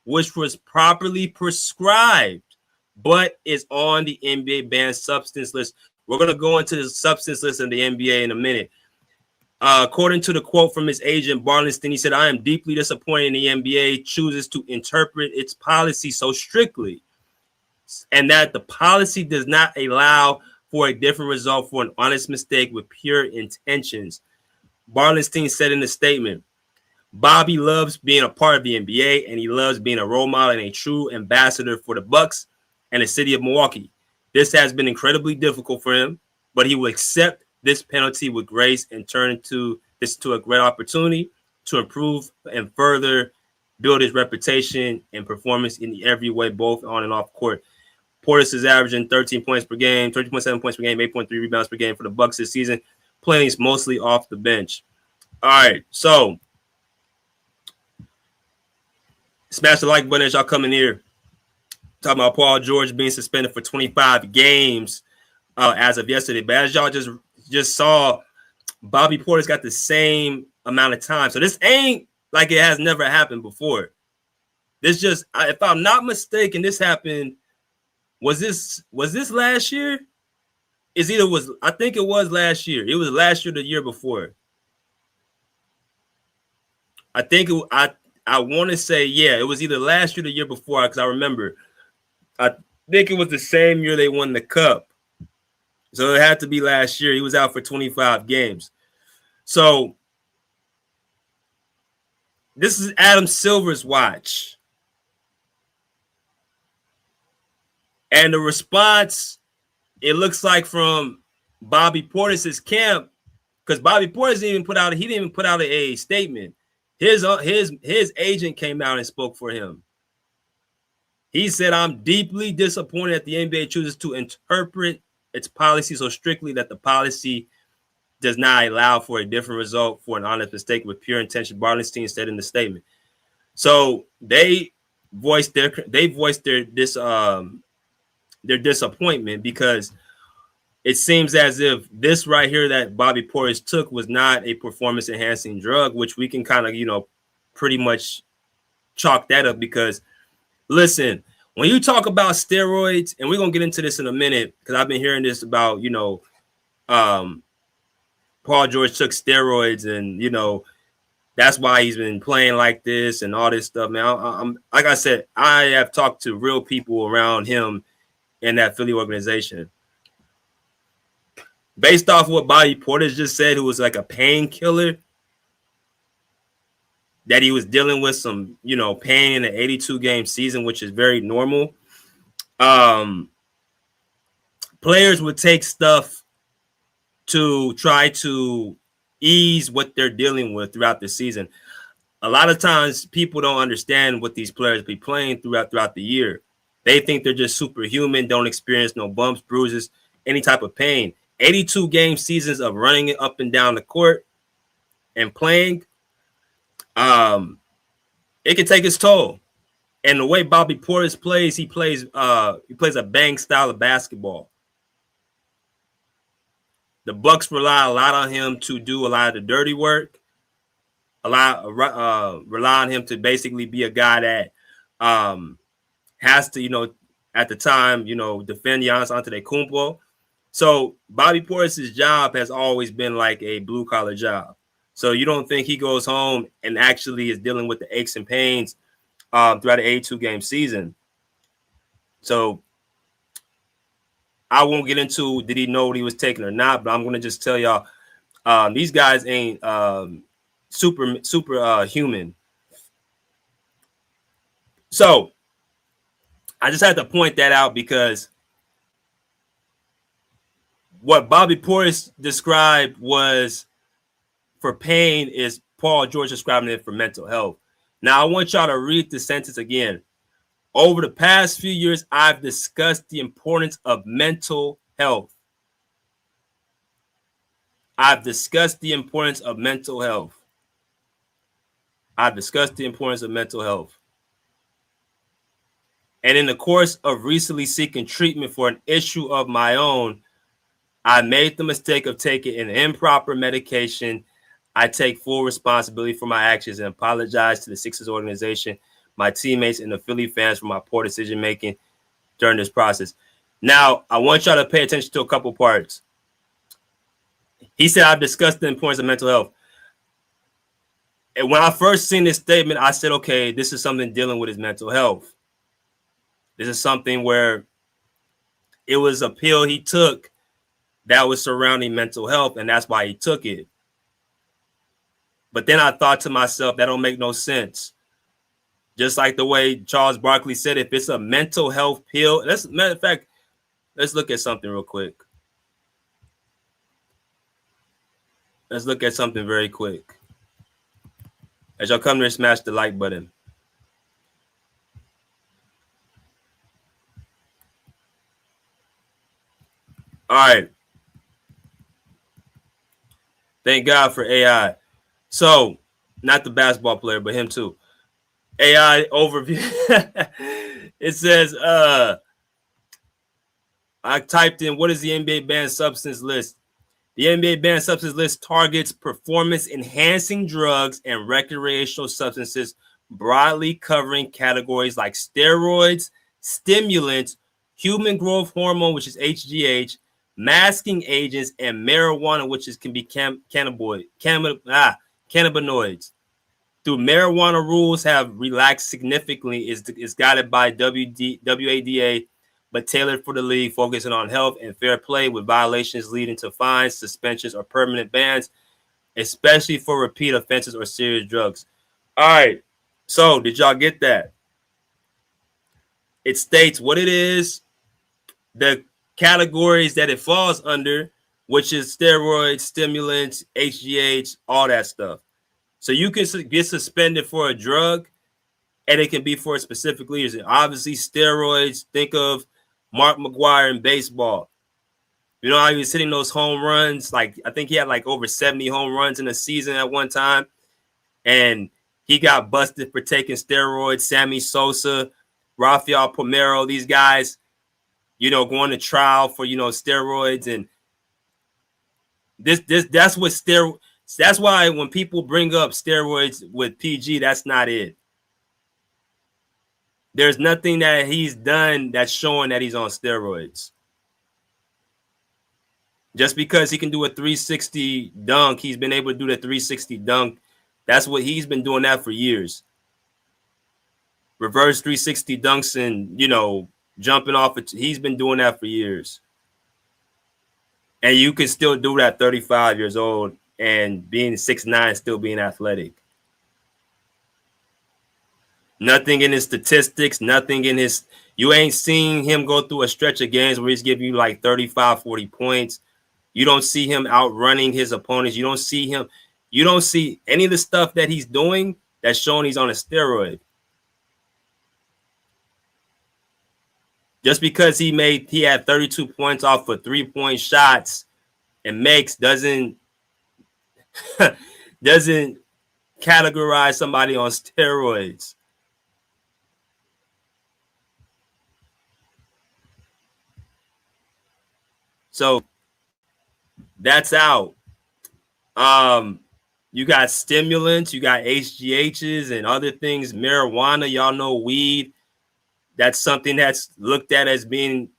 which was properly prescribed but is on the NBA banned substance list. We're going to go into the substance list of the NBA in a minute. According to the quote from his agent, Barlenstein, he said, I am deeply disappointed the NBA chooses to interpret its policy so strictly and that the policy does not allow for a different result for an honest mistake with pure intentions. Barlenstein said in a statement, Bobby loves being a part of the NBA and he loves being a role model and a true ambassador for the Bucks and the city of Milwaukee. This has been incredibly difficult for him, but he will accept this penalty with grace and turn this to a great opportunity to improve and further build his reputation and performance in every way, both on and off court. Portis is averaging 13 points per game, 13.7 points per game, 8.3 rebounds per game for the Bucks this season, playing mostly off the bench. All right, so smash the like button as y'all come in here. Talking about Paul George being suspended for 25 games as of yesterday. But as y'all just saw, Bobby Portis got the same amount of time. So this ain't like it has never happened before. This just, if I'm not mistaken, this happened. Was this last year? I think it was last year. It was last year, the year before. I think I want to say, yeah, it was either last year or the year before, because I remember. I think it was the same year they won the cup. So it had to be last year. He was out for 25 games. So this is Adam Silver's watch. And the response, it looks like from Bobby Portis's camp, because Bobby Portis didn't even put out a statement. His agent came out and spoke for him. He said, "I'm deeply disappointed that the NBA chooses to interpret its policy so strictly that the policy does not allow for a different result for an honest mistake with pure intention," Barnstein said in the statement. So they voiced their disappointment, because it seems as if this right here that Bobby Portis took was not a performance enhancing drug, which we can kind of, pretty much chalk that up. Because listen, when you talk about steroids, and we're going to get into this in a minute, because I've been hearing this about, Paul George took steroids, and, that's why he's been playing like this and all this stuff, man. I'm like I said, I have talked to real people around him in that Philly organization. Based off what Bobby Portis just said, who was like a painkiller, that he was dealing with some, pain in an 82-game season, which is very normal. Players would take stuff to try to ease what they're dealing with throughout the season. A lot of times people don't understand what these players be playing throughout the year. They think they're just superhuman, don't experience no bumps, bruises, any type of pain. 82-game seasons of running it up and down the court and playing, it can take its toll. And the way Bobby Portis plays, he plays a bang style of basketball. The Bucks rely a lot on him to do a lot of the dirty work, rely on him to basically be a guy that has to, at the time, defend Giannis Antetokounmpo. So Bobby Portis' job has always been like a blue-collar job. So you don't think he goes home and actually is dealing with the aches and pains throughout the 82-game season. So I won't get into did he know what he was taking or not, but I'm going to just tell y'all these guys ain't super human. So I just had to point that out, because what Bobby Portis described was for pain is Paul George describing it for mental health. Now, I want y'all to read the sentence again. Over the past few years, I've discussed the importance of mental health. I've discussed the importance of mental health. I've discussed the importance of mental health. And in the course of recently seeking treatment for an issue of my own, I made the mistake of taking an improper medication. I take full responsibility for my actions and apologize to the Sixers organization, my teammates, and the Philly fans for my poor decision-making during this process. Now, I want y'all to pay attention to a couple parts. He said, I've discussed the importance of mental health. And when I first seen this statement, I said, okay, this is something dealing with his mental health. This is something where it was a pill he took that was surrounding mental health, and that's why he took it. But then I thought to myself, that don't make no sense. Just like the way Charles Barkley said, if it's a mental health pill, matter of fact, let's look at something real quick. Let's look at something very quick. As y'all come here, smash the like button. All right. Thank God for AI. So, not the basketball player, but him too. AI overview. It says, I typed in, what is the NBA banned substance list? The NBA banned substance list targets performance-enhancing drugs and recreational substances broadly covering categories like steroids, stimulants, human growth hormone, which is HGH, masking agents, and marijuana, which can be cannabinoids. Through marijuana rules have relaxed significantly is guided by WADA, but tailored for the league, focusing on health and fair play with violations leading to fines, suspensions, or permanent bans, especially for repeat offenses or serious drugs. All right. So did y'all get that? It states what it is, the categories that it falls under, which is steroids, stimulants, HGH, all that stuff. So you can get suspended for a drug, and it can be for a specific reason. Obviously, steroids, think of Mark McGwire in baseball. You know how he was hitting those home runs? Like, I think he had like over 70 home runs in a season at one time. And he got busted for taking steroids. Sammy Sosa, Rafael Palmeiro, these guys, you know, going to trial for, you know, steroids. And that's what steroids. That's why when people bring up steroids with PG, that's not it. There's nothing that he's done that's showing that he's on steroids. Just because he can do a 360 dunk, he's been able to do the 360 dunk. That's what he's been doing that for years. Reverse 360 dunks and, you know, jumping off it. He's been doing that for years. And you can still do that 35 years old and being 6'9", still being athletic. Nothing in his statistics, nothing in his, you ain't seen him go through a stretch of games where he's giving you like 35, 40 points. You don't see him outrunning his opponents. You don't see any of the stuff that he's doing that's showing he's on a steroid. Just because he had 32 points off of 3-point shots and makes doesn't categorize somebody on steroids. So that's out. You got stimulants, you got HGHs and other things, marijuana, y'all know weed. That's something that's looked at as being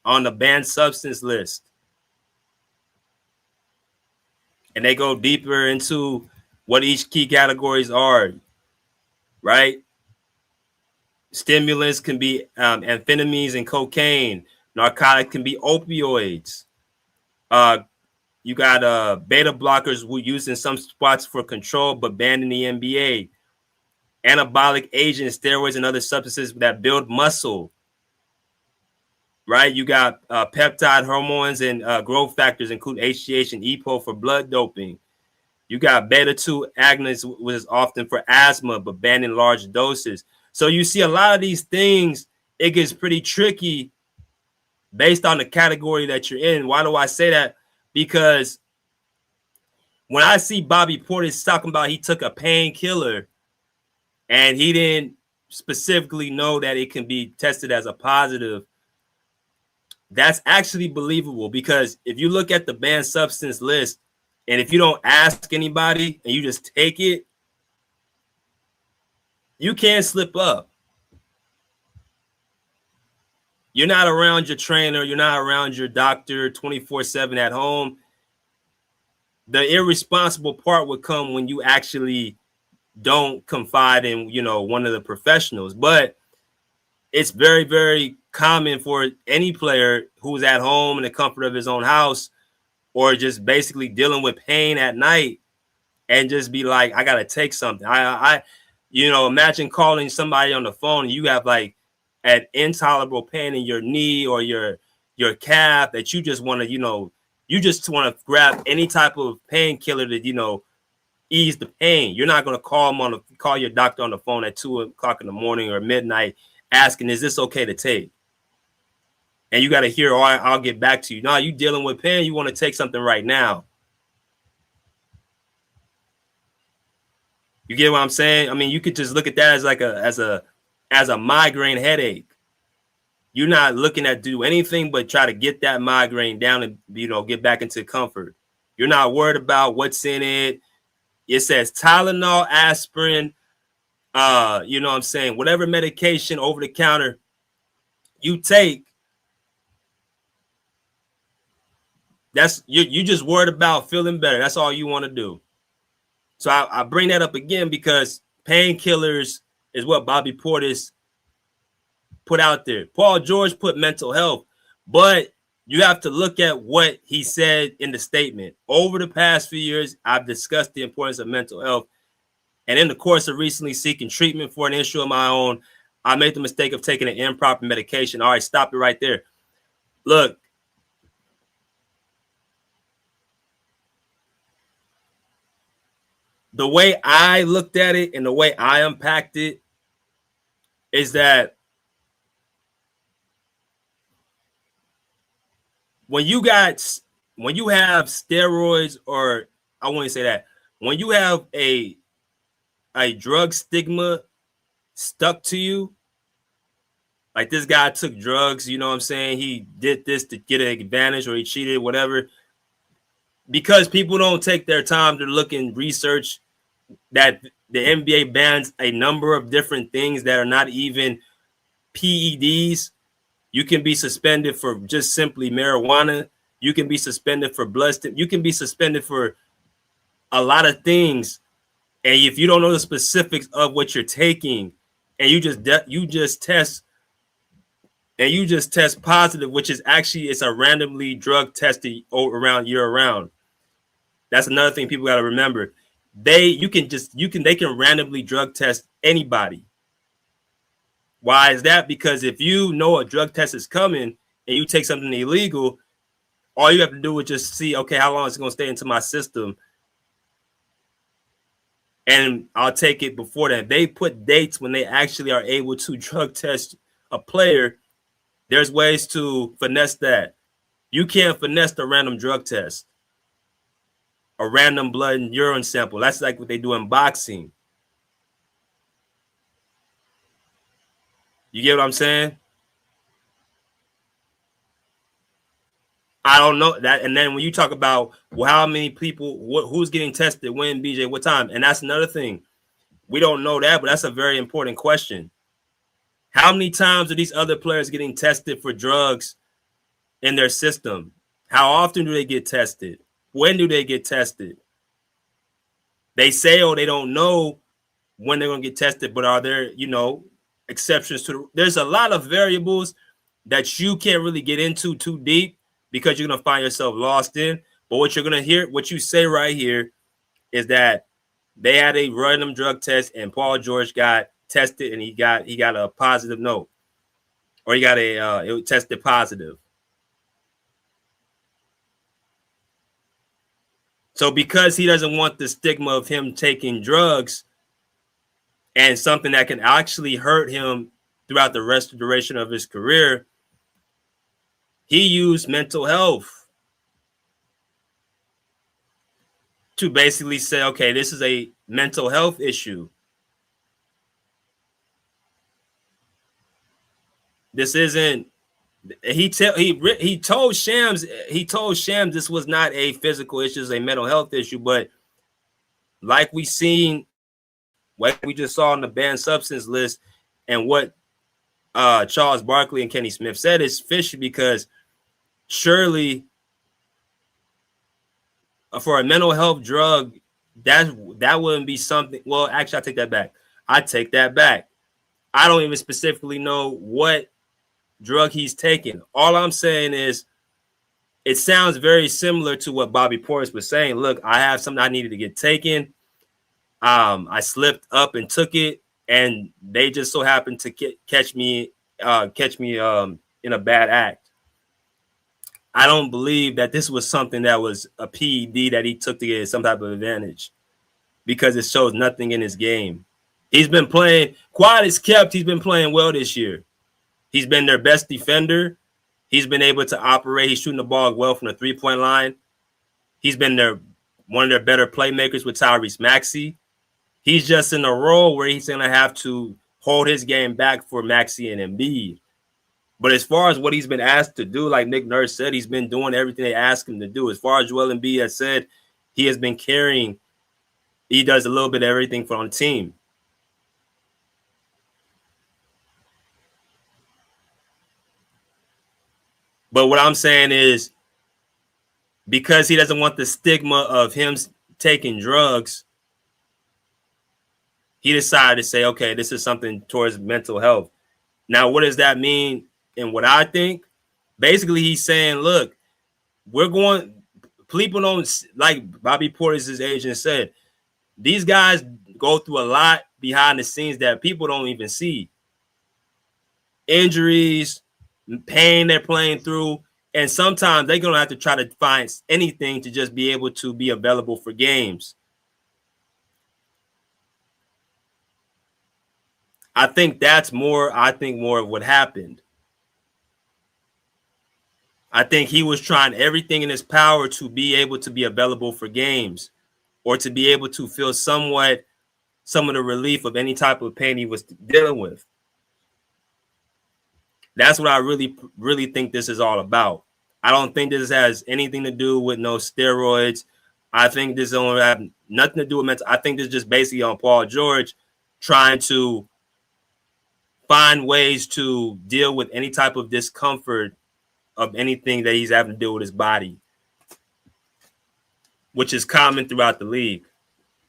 on the banned substance list. And they go deeper into what each key categories are, right? Stimulants can be amphetamines and cocaine. Narcotic can be opioids. You got beta blockers used in some spots for control, but banned in the NBA. Anabolic agents, steroids, and other substances that build muscle. Right? You got peptide hormones and growth factors, include HGH and EPO for blood doping. You got beta-2 agonists, which is often for asthma, but banned in large doses. So you see a lot of these things, it gets pretty tricky based on the category that you're in. Why do I say that? Because when I see Bobby Portis talking about he took a painkiller and he didn't specifically know that it can be tested as a positive, that's actually believable, because if you look at the banned substance list and if you don't ask anybody and you just take it, you can't slip up. You're not around your trainer. You're not around your doctor 24/7 at home. The irresponsible part would come when you actually don't confide in, you know, one of the professionals. But it's very, very common for any player who's at home in the comfort of his own house, or just basically dealing with pain at night, and just be like, I got to take something. You know, imagine calling somebody on the phone and you have like an intolerable pain in your knee or your calf that you just want to, you know, you just want to grab any type of painkiller to, you know, ease the pain. You're not going to call your doctor on the phone at 2 o'clock in the morning or midnight asking, is this okay to take? And you got to hear, all right, I'll get back to you. No, you dealing with pain. You want to take something right now. You get what I'm saying? I mean, you could just look at that as like as a migraine headache. You're not looking at do anything but try to get that migraine down and, you know, get back into comfort. You're not worried about what's in it. It says Tylenol, aspirin, You know what I'm saying? Whatever medication over the counter you take, that's you just worried about feeling better. That's all you want to do. So I bring that up again because painkillers is what Bobby Portis put out there. Paul George put mental health, but you have to look at what he said in the statement. Over the past few years, I've discussed the importance of mental health. And in the course of recently seeking treatment for an issue of my own, I made the mistake of taking an improper medication. All right, stop it right there. Look, the way I looked at it and the way I unpacked it is that when you have steroids, or I wouldn't say that, when you have a drug stigma stuck to you, like this guy took drugs, you know what I'm saying? He did this to get an advantage, or he cheated, whatever. Because people don't take their time to look and research that the NBA bans a number of different things that are not even PEDs. You can be suspended for just simply marijuana. You can be suspended for blood. You can be suspended for a lot of things. And if you don't know the specifics of what you're taking, and you just test positive, which is actually, it's a randomly drug tested around year round. That's another thing people got to remember. They can randomly drug test anybody. Why is that? Because if you know a drug test is coming and you take something illegal, all you have to do is just see, okay, how long is it going to stay into my system? And I'll take it before that. They put dates when they actually are able to drug test a player. There's ways to finesse that. You can't finesse the random drug test, a random blood and urine sample. That's like what they do in boxing. You get what I'm saying? I don't know that. And then when you talk about, well, how many people, who's getting tested, when, BJ, what time? And that's another thing. We don't know that, but that's a very important question. How many times are these other players getting tested for drugs in their system? How often do they get tested? When do they get tested? They say, oh, they don't know when they're going to get tested, but are there, exceptions to there's a lot of variables that you can't really get into too deep, because you're going to find yourself lost in. But what you're going to hear, what you say right here, is that they had a random drug test and Paul George got tested and he got a positive note, or he got it tested positive. So because he doesn't want the stigma of him taking drugs and something that can actually hurt him throughout the rest of the duration of his career, he used mental health to basically say, okay, this is a mental health issue. This isn't. He told Shams this was not a physical issue, it's a mental health issue. But like we seen, what we just saw on the banned substance list, and what Charles Barkley and Kenny Smith said is fishy, because surely for a mental health drug, that wouldn't be something. Well, actually, I take that back. I don't even specifically know what drug he's taking. All I'm saying is it sounds very similar to what Bobby Portis was saying. Look, I have something I needed to get taken. I slipped up and took it, and they just so happened to catch me in a bad act. I don't believe that this was something that was a PED that he took to get some type of advantage, because it shows nothing in his game. He's been playing, quiet as kept, he's been playing well this year. He's been their best defender. He's been able to operate. He's shooting the ball well from the three-point line. He's been one of their better playmakers with Tyrese Maxey. He's just in a role where he's going to have to hold his game back for Maxey and Embiid. But as far as what he's been asked to do, like Nick Nurse said, he's been doing everything they asked him to do. As far as Joel Embiid has said, he has been carrying. He does a little bit of everything for on the team. But what I'm saying is, because he doesn't want the stigma of him taking drugs, he decided to say, okay, this is something towards mental health. Now, what does that mean? And what I think, basically, he's saying, look, people don't, like Bobby Portis' agent said, these guys go through a lot behind the scenes that people don't even see. Injuries, pain they're playing through, and sometimes they're going to have to try to find anything to just be able to be available for games. I think more of what happened. I think he was trying everything in his power to be able to be available for games, or to be able to feel some of the relief of any type of pain he was dealing with. That's what I really, really think this is all about. I don't think this has anything to do with no steroids. I think this don't have nothing to do with mental. I think this is just basically on Paul George trying to find ways to deal with any type of discomfort of anything that he's having to do with his body, which is common throughout the league.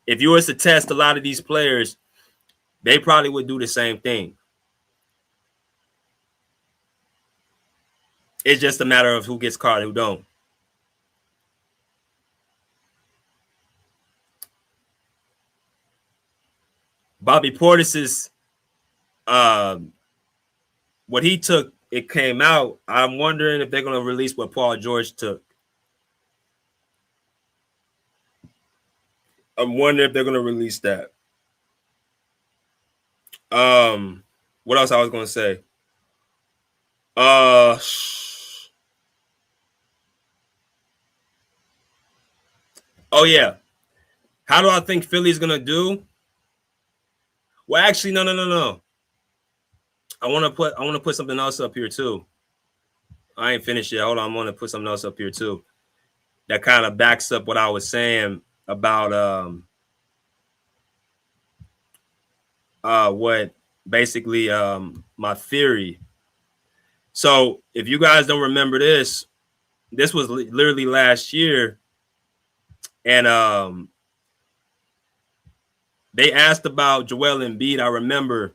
If you was to test a lot of these players, they probably would do the same thing. It's just a matter of who gets caught and who don't. Bobby Portis's what he took, it came out. I'm wondering if they're going to release what Paul George took. I'm wondering if they're going to release that. What else I was going to say? Oh yeah. How do I think Philly's going to do? Well, actually, no. I want to put something else up here too. I ain't finished yet. Hold on, I'm going to put something else up here too. That kind of backs up what I was saying about what basically my theory. So if you guys don't remember this was literally last year, and they asked about Joel Embiid. I remember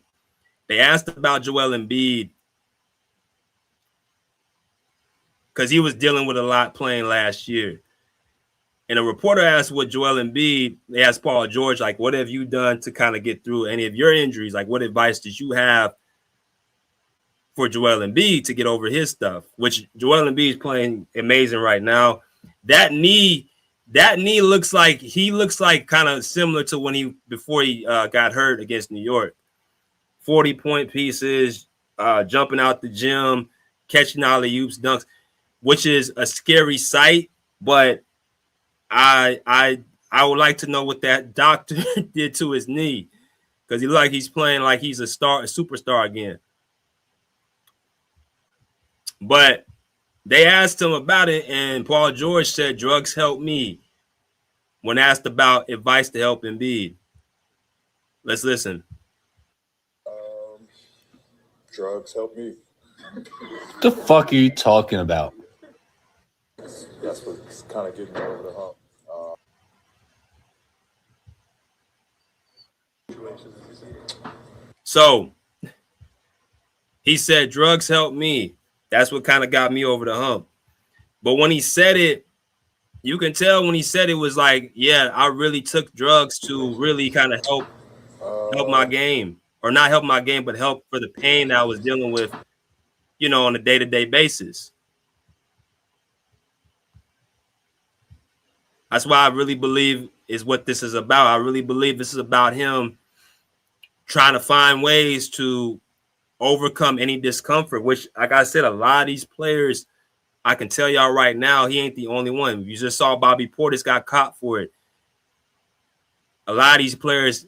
they asked about Joel Embiid because he was dealing with a lot playing last year. And a reporter asked what Joel Embiid, they asked Paul George, like, what have you done to kind of get through any of your injuries? Like, what advice did you have for Joel Embiid to get over his stuff? Which Joel Embiid is playing amazing right now. That knee looks like kind of similar to before he got hurt against New York. 40-point pieces, jumping out the gym, catching alley-oops, dunks, which is a scary sight. But I would like to know what that doctor did to his knee, because he looked like he's playing like he's a superstar again. But they asked him about it, and Paul George said, drugs help me, when asked about advice to help Embiid. Let's listen. Drugs help me. What the fuck are you talking about? That's what's kind of getting me over the hump. So he said, drugs help me. That's what kind of got me over the hump. But when he said it, you can tell when he said it was like, yeah, I really took drugs to really kind of help my game. Or not help my game, but help for the pain that I was dealing with, on a day-to-day basis. That's why I really believe is what this is about. I really believe this is about him trying to find ways to overcome any discomfort, which, like I said, a lot of these players, I can tell y'all right now, he ain't the only one. You just saw Bobby Portis got caught for it. A lot of these players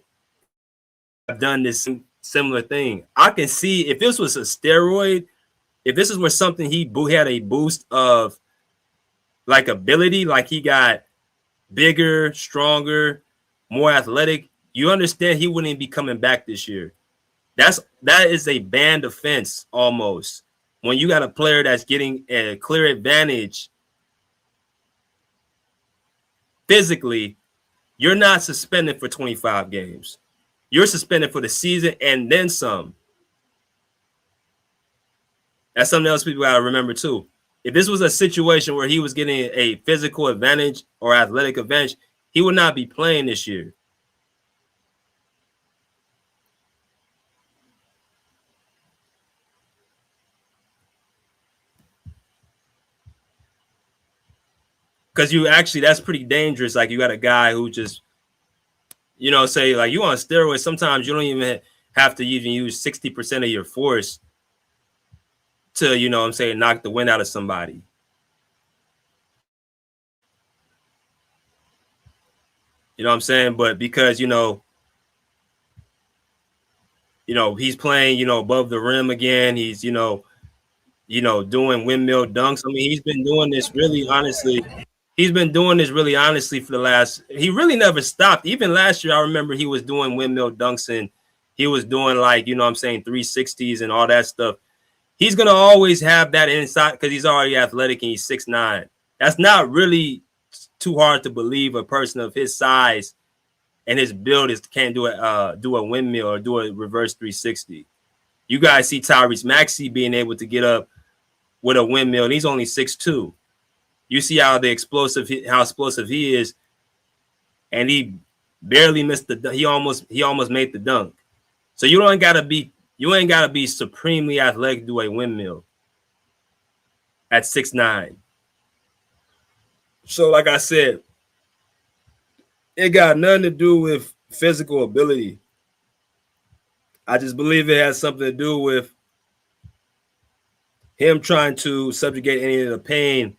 have done this similar thing. I can see if this was a steroid, if this was something he had a boost of like ability, like he got bigger, stronger, more athletic, you understand he wouldn't be coming back this year. That is a banned offense almost. when you got a player that's getting a clear advantage physically, you're not suspended for 25 games. You're suspended for the season and then some. That's something else people got to remember too. If this was a situation where he was getting a physical advantage or athletic advantage, he would not be playing this year. Because you actually, that's pretty dangerous. Like you got a guy who just, you know, say like you on steroids. Sometimes you don't even have to even use 60% of your force to, you know what I'm saying, knock the wind out of somebody. You know what I'm saying? But because, you know, he's playing, you know, above the rim again. He's, you know, doing windmill dunks. I mean, he's been doing this really honestly. He's been doing this really honestly for the last, he really never stopped. Even last year, I remember he was doing windmill dunks and he was doing like, you know what I'm saying, 360s and all that stuff. He's going to always have that inside because he's already athletic and he's 6'9". That's not really too hard to believe a person of his size and his build can't do a windmill or do a reverse 360. You guys see Tyrese Maxey being able to get up with a windmill, and he's only 6'2". You see how explosive he is, and he barely missed he almost made the dunk. So you ain't gotta be supremely athletic to do a windmill at 6'9". So like I said, it got nothing to do with physical ability. I just believe it has something to do with him trying to subjugate any of the pain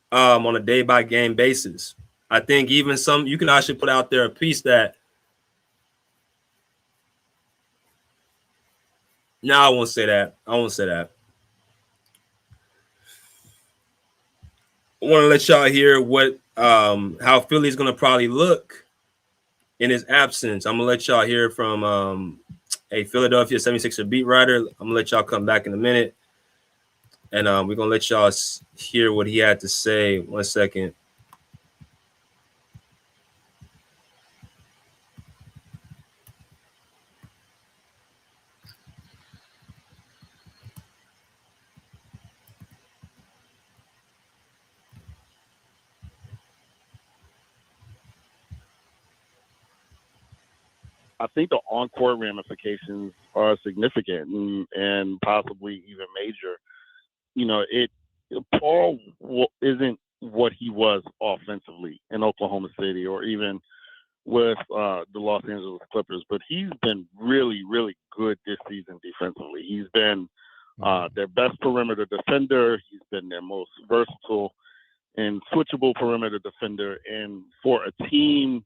on a day-by-game basis. I think even you can actually put out there a piece that no, I won't say that. I want to let y'all hear what how Philly's gonna probably look in his absence. I'm gonna let y'all hear from a Philadelphia 76er beat writer. I'm gonna let y'all come back in a minute. And we're going to let y'all hear what he had to say. 1 second. I think the on-court ramifications are significant and possibly even major. You know, Paul isn't what he was offensively in Oklahoma City or even with the Los Angeles Clippers, but he's been really, really good this season defensively. He's been their best perimeter defender. He's been their most versatile and switchable perimeter defender. And for a team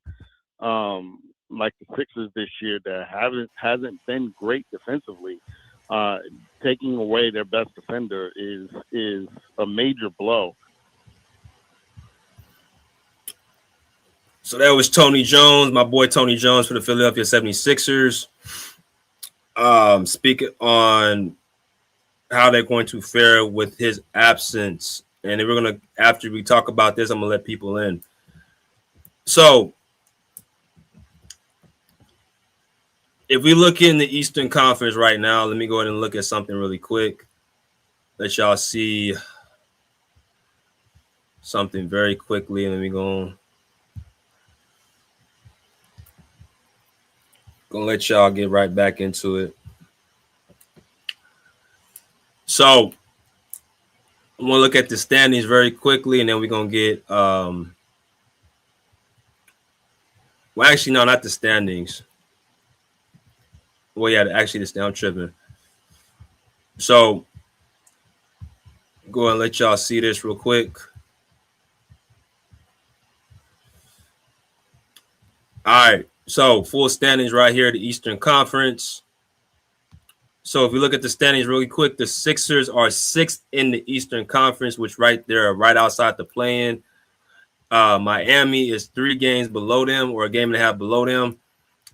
like the Sixers this year that hasn't been great defensively, taking away their best defender is a major blow. So that was Tony Jones, my boy Tony Jones for the Philadelphia 76ers, speaking on how they're going to fare with his absence. And then we're going to, after we talk about this, I'm going to let people in. So if we look in the Eastern Conference right now, let me go ahead and look at something really quick. Let y'all see something very quickly. Let me go. Gonna let y'all get right back into it. So I'm gonna look at the standings very quickly, and then we're gonna get well, actually, no, not the standings. Well, yeah, actually, I'm tripping. So go ahead and let y'all see this real quick. All right. So full standings right here, the Eastern Conference. So if we look at the standings really quick, the Sixers are 6th in the Eastern Conference, which right there, right outside the play-in. Miami is 3 games below them, or a game and a half below them,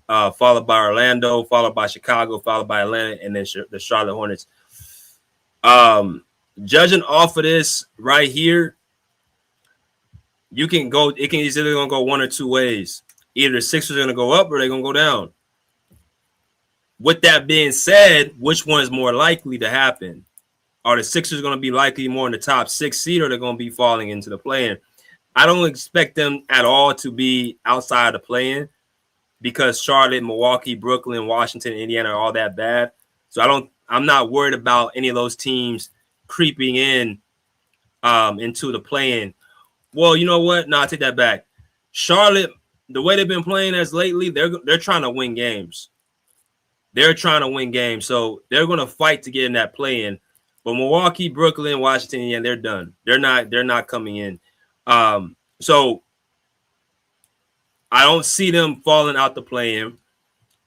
followed by Orlando, followed by Chicago, followed by Atlanta, and then the Charlotte Hornets. Judging off of this right here, you can go. It can easily gonna go one or two ways. Either the Sixers are gonna go up or they're gonna go down. With that being said, which one is more likely to happen? Are the Sixers going to be likely more in the top 6 seed, or they're going to be falling into the play-in? I don't expect them at all to be outside the play-in because Charlotte, Milwaukee, Brooklyn, Washington, Indiana are all that bad. So I'm not worried about any of those teams creeping in into the play-in. Well, you know what? No, I take that back. Charlotte, the way they've been playing as lately, they're trying to win games. They're trying to win games, so they're going to fight to get in that play-in. But Milwaukee, Brooklyn, Washington, yeah, they're done. They're not coming in. So I don't see them falling out the play-in.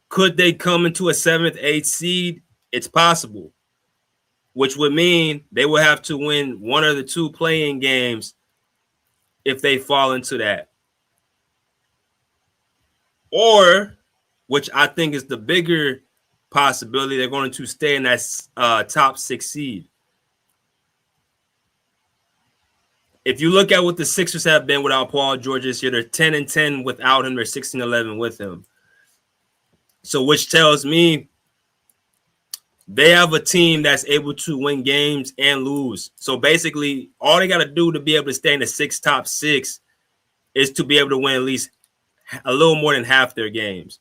Could they come into a 7th, 8th seed? It's possible, which would mean they will have to win one of the 2 play-in games if they fall into that. Or, which I think is the bigger possibility, they're going to stay in that top 6 seed. If you look at what the Sixers have been without Paul George this year, they're 10-10 without him. They're 16-11 with him. So, which tells me they have a team that's able to win games and lose. So basically, all they got to do to be able to stay in the top 6 is to be able to win at least a little more than half their games.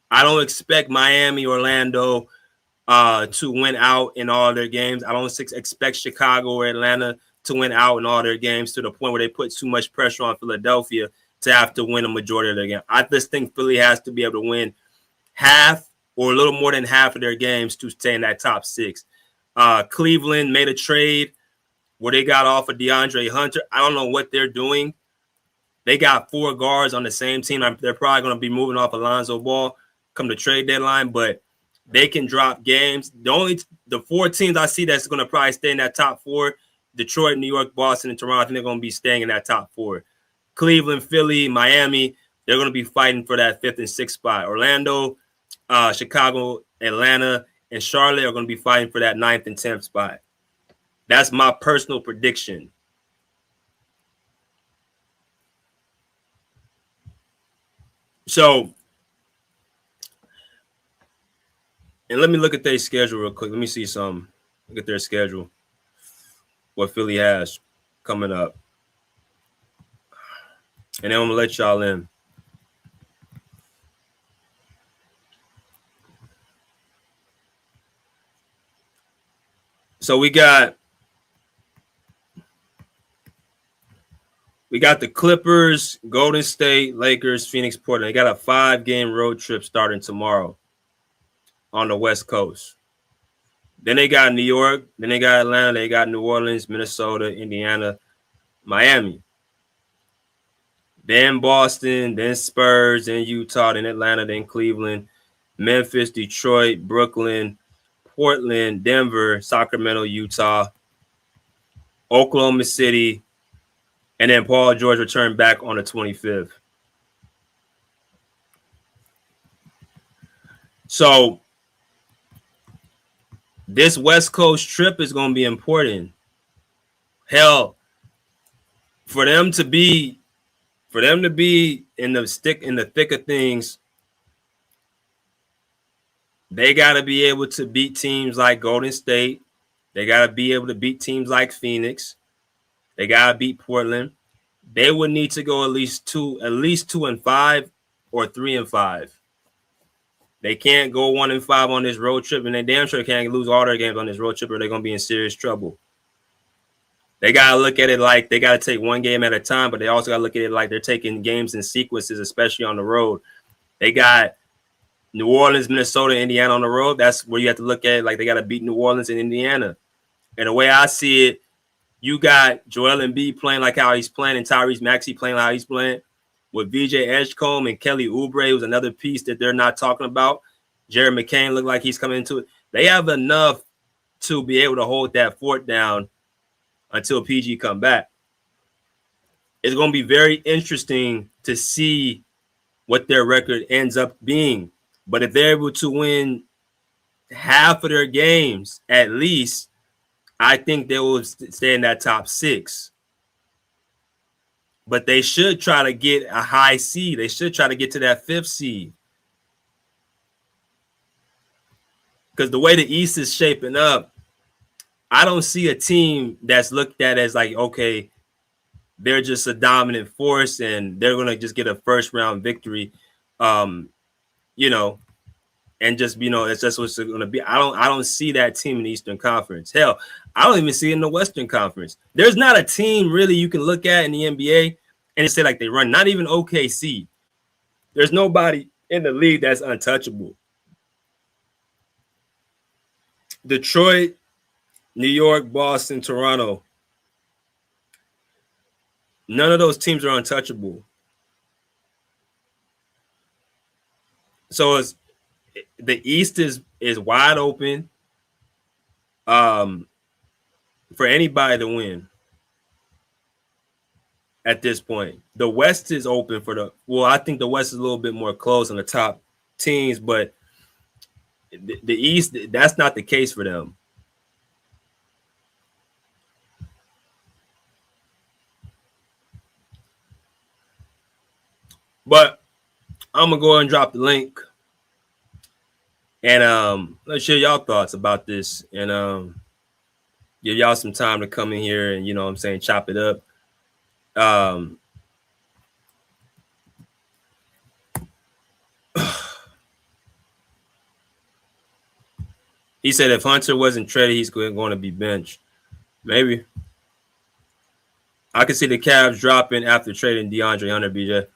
I don't expect Miami, Orlando to win out in all their games. I don't expect Chicago or Atlanta to win out in all their games to the point where they put too much pressure on Philadelphia to have to win a majority of their games. I just think Philly has to be able to win half or a little more than half of their games to stay in that top 6. Cleveland made a trade where they got off of DeAndre Hunter. I don't know what they're doing. They got 4 guards on the same team. They're probably going to be moving off Alonzo Ball come the trade deadline, but they can drop games. The 4 teams I see that's going to probably stay in that top 4, Detroit, New York, Boston, and Toronto, I think they're going to be staying in that top 4. Cleveland, Philly, Miami, they're going to be fighting for that 5th and 6th spot. Orlando, Chicago, Atlanta, and Charlotte are going to be fighting for that 9th and 10th spot. That's my personal prediction. So, and let me look at their schedule real quick. Let me see some. Look at their schedule. What Philly has coming up. And then I'm going to let y'all in. So we got the Clippers, Golden State, Lakers, Phoenix, Portland. They got a 5-game road trip starting tomorrow on the West Coast. Then they got New York, then they got Atlanta, they got New Orleans, Minnesota, Indiana, Miami. Then Boston, then Spurs, then Utah, then Atlanta, then Cleveland, Memphis, Detroit, Brooklyn, Portland, Denver, Sacramento, Utah, Oklahoma City, and then Paul George returned back on the 25th. So this West Coast trip is going to be important. Hell, for them to be in the thick of things, they got to be able to beat teams like Golden State. They got to be able to beat teams like Phoenix. They got to beat Portland. They would need to go at least 2-5 or 3-5. They can't go 1-5 on this road trip, and they damn sure can't lose all their games on this road trip, or they're going to be in serious trouble. They got to look at it like they got to take one game at a time, but they also got to look at it like they're taking games in sequences, especially on the road. They got New Orleans, Minnesota, Indiana on the road. That's where you have to look at it like they got to beat New Orleans and Indiana. And the way I see it, you got Joel Embiid playing like how he's playing and Tyrese Maxey playing like how he's playing. With VJ Edgecombe and Kelly Oubre, who's another piece that they're not talking about. Jared McCain looked like he's coming into it. They have enough to be able to hold that fort down until PG come back. It's going to be very interesting to see what their record ends up being. But if they're able to win half of their games, at least, I think they will stay in that top 6. But they should try to get a high seed. They should try to get to that 5th seed. Because the way the East is shaping up, I don't see a team that's looked at as like, okay, they're just a dominant force and they're going to just get a first round victory, you know, and just, you know, it's just what's going to be. I don't see that team in the Eastern Conference. Hell, I don't even see it in the Western Conference. There's not a team really you can look at in the NBA and say like they run, not even OKC. There's nobody in the league that's untouchable. Detroit, New York, Boston, Toronto. None of those teams are untouchable. So it's the East is wide open for anybody to win at this point. The West is open I think the West is a little bit more close on the top teams, but the East, that's not the case for them. But I'm gonna go ahead and drop the link, and let's share y'all thoughts about this, and give y'all some time to come in here and, you know what I'm saying, chop it up. He said if Hunter wasn't traded, he's going to be benched. Maybe. I can see the Cavs dropping after trading DeAndre Hunter, BJ.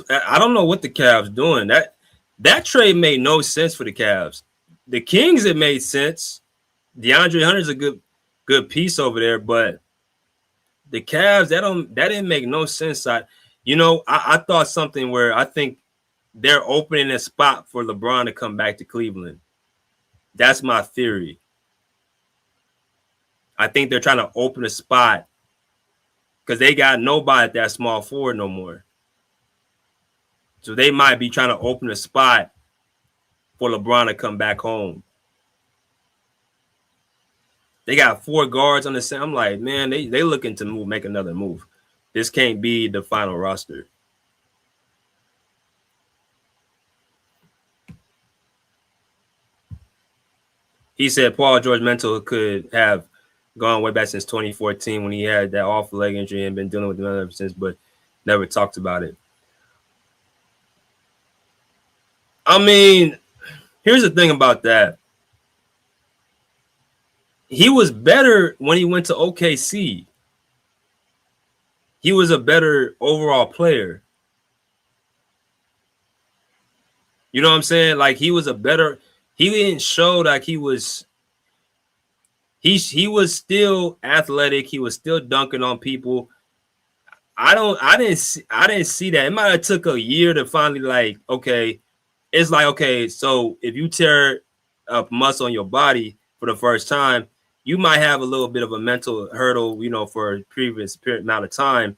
I don't know what the Cavs doing. That trade made no sense for the Cavs. The Kings, it made sense. DeAndre Hunter's a good piece over there, but the Cavs, that didn't make no sense. I thought something where I think they're opening a spot for LeBron to come back to Cleveland. That's my theory. I think they're trying to open a spot because they got nobody at that small forward no more. So they might be trying to open a spot for LeBron to come back home. They got 4 guards on the same. I'm like, man, they looking to make another move. This can't be the final roster. He said Paul George mental could have gone way back since 2014 when he had that awful leg injury and been dealing with it ever since, but never talked about it. I mean, here's the thing about that. He was better when he went to OKC. He was a better overall player. You know what I'm saying? Like he didn't show like he was still athletic. He was still dunking on people. I didn't see that. It might have took a year to finally like, okay, it's like, okay, so if you tear up muscle on your body for the first time, you might have a little bit of a mental hurdle, you know, for a previous amount of time.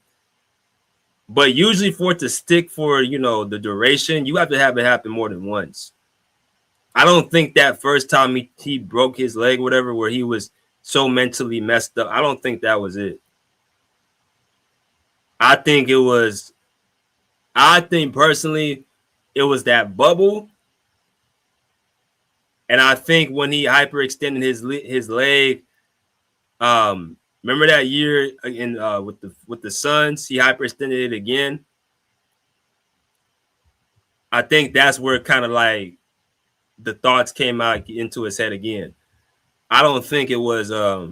But usually for it to stick for, you know, the duration, you have to have it happen more than once. I don't think that first time he broke his leg, whatever, where he was so mentally messed up, I don't think that was it. I think personally, it was that bubble. And I think when he hyperextended his leg, remember that year with the Suns, he hyperextended it again. I think that's where kind of like the thoughts came out into his head again. I don't think it was. I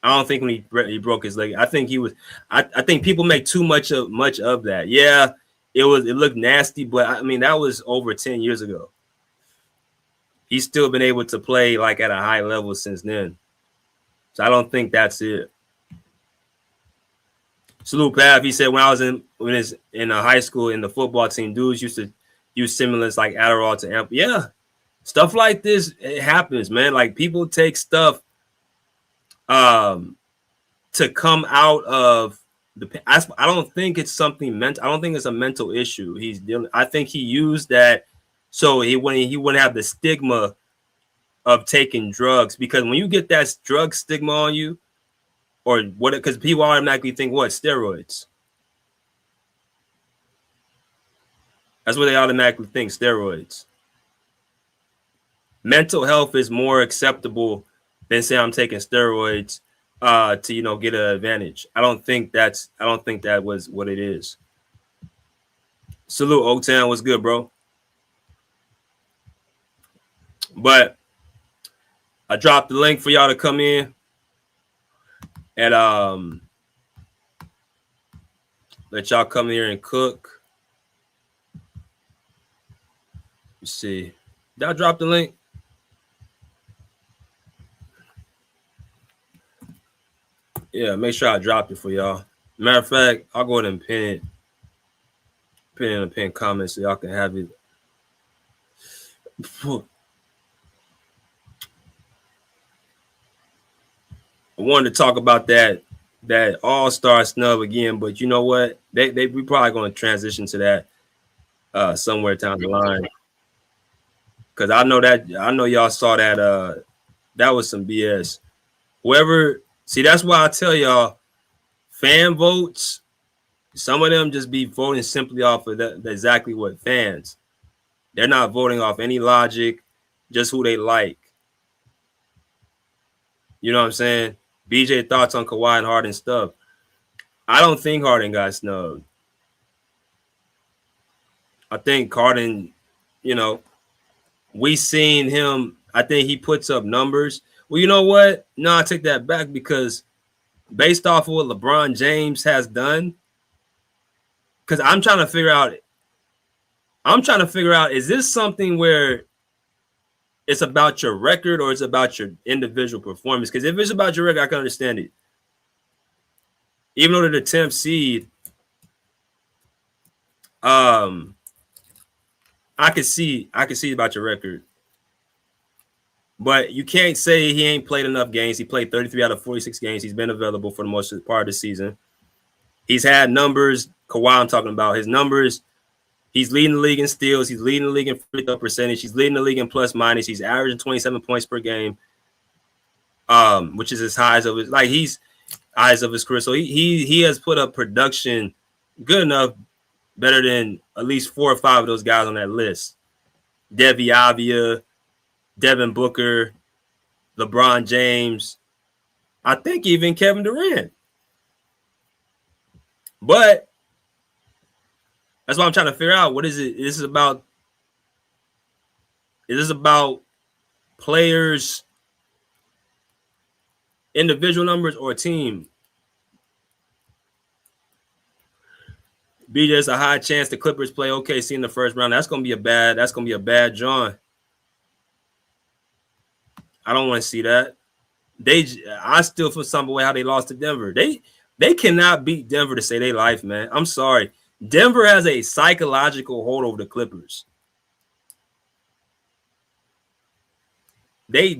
don't think when he broke his leg. I think he was. I think people make too much of that. Yeah, it looked nasty, but I mean that was over 10 years ago. He's still been able to play like at a high level since then. So I don't think that's it. Salute Pav, he said when I was in high school in the football team, dudes used to use stimulants like Adderall to amp. Yeah, stuff like this, it happens, man. Like people take stuff to come out of the. I don't think it's something mental. I don't think it's a mental issue he's dealing. I think he used that so he wouldn't have the stigma of taking drugs, because when you get that drug stigma on you, or what, because people automatically think what? Steroids. That's what they automatically think, steroids. Mental health is more acceptable than say I'm taking steroids to get an advantage. I don't think that was what it is. Salute, Oaktown. What's good, bro? But I dropped the link for y'all to come in and let y'all come here and cook. Let's see. Did I drop the link? Yeah, make sure I dropped it for y'all. Matter of fact, I'll go ahead and pin it. Pin in the pin comments so y'all can have it. I wanted to talk about that all-star snub again, but you know what? We probably going to transition to that somewhere down the line. Because I know y'all saw that that was some BS. See, that's why I tell y'all, fan votes, some of them just be voting simply off of exactly what fans. They're not voting off any logic, just who they like. You know what I'm saying? BJ, thoughts on Kawhi and Harden stuff. I don't think Harden got snubbed. I think Harden, we seen him. I think he puts up numbers. Well, you know what? No, I take that back, because based off of what LeBron James has done, because I'm trying to figure out, is this something where it's about your record or it's about your individual performance? Because if it's about your record, I can understand it. Even though they're the 10th seed, I can see about your record. But you can't say he ain't played enough games. He played 33 out of 46 games. He's been available for the most part of the season. He's had numbers. Kawhi, I'm talking about his numbers. He's leading the league in steals. He's leading the league in free throw percentage. He's leading the league in plus minus. He's averaging 27 points per game, which is his highs of his career. So he has put up production good enough, better than at least 4 or 5 of those guys on that list. Devi Avia, Devin Booker, LeBron James, I think even Kevin Durant. But that's why I'm trying to figure out, what is it? Is this about players, individual numbers, or team? BJ, there's a high chance the Clippers play OKC in the first round. That's gonna be a bad John. I don't want to see that. I still feel some way how they lost to Denver. They cannot beat Denver to say they life, man. I'm sorry. Denver has a psychological hold over the Clippers. They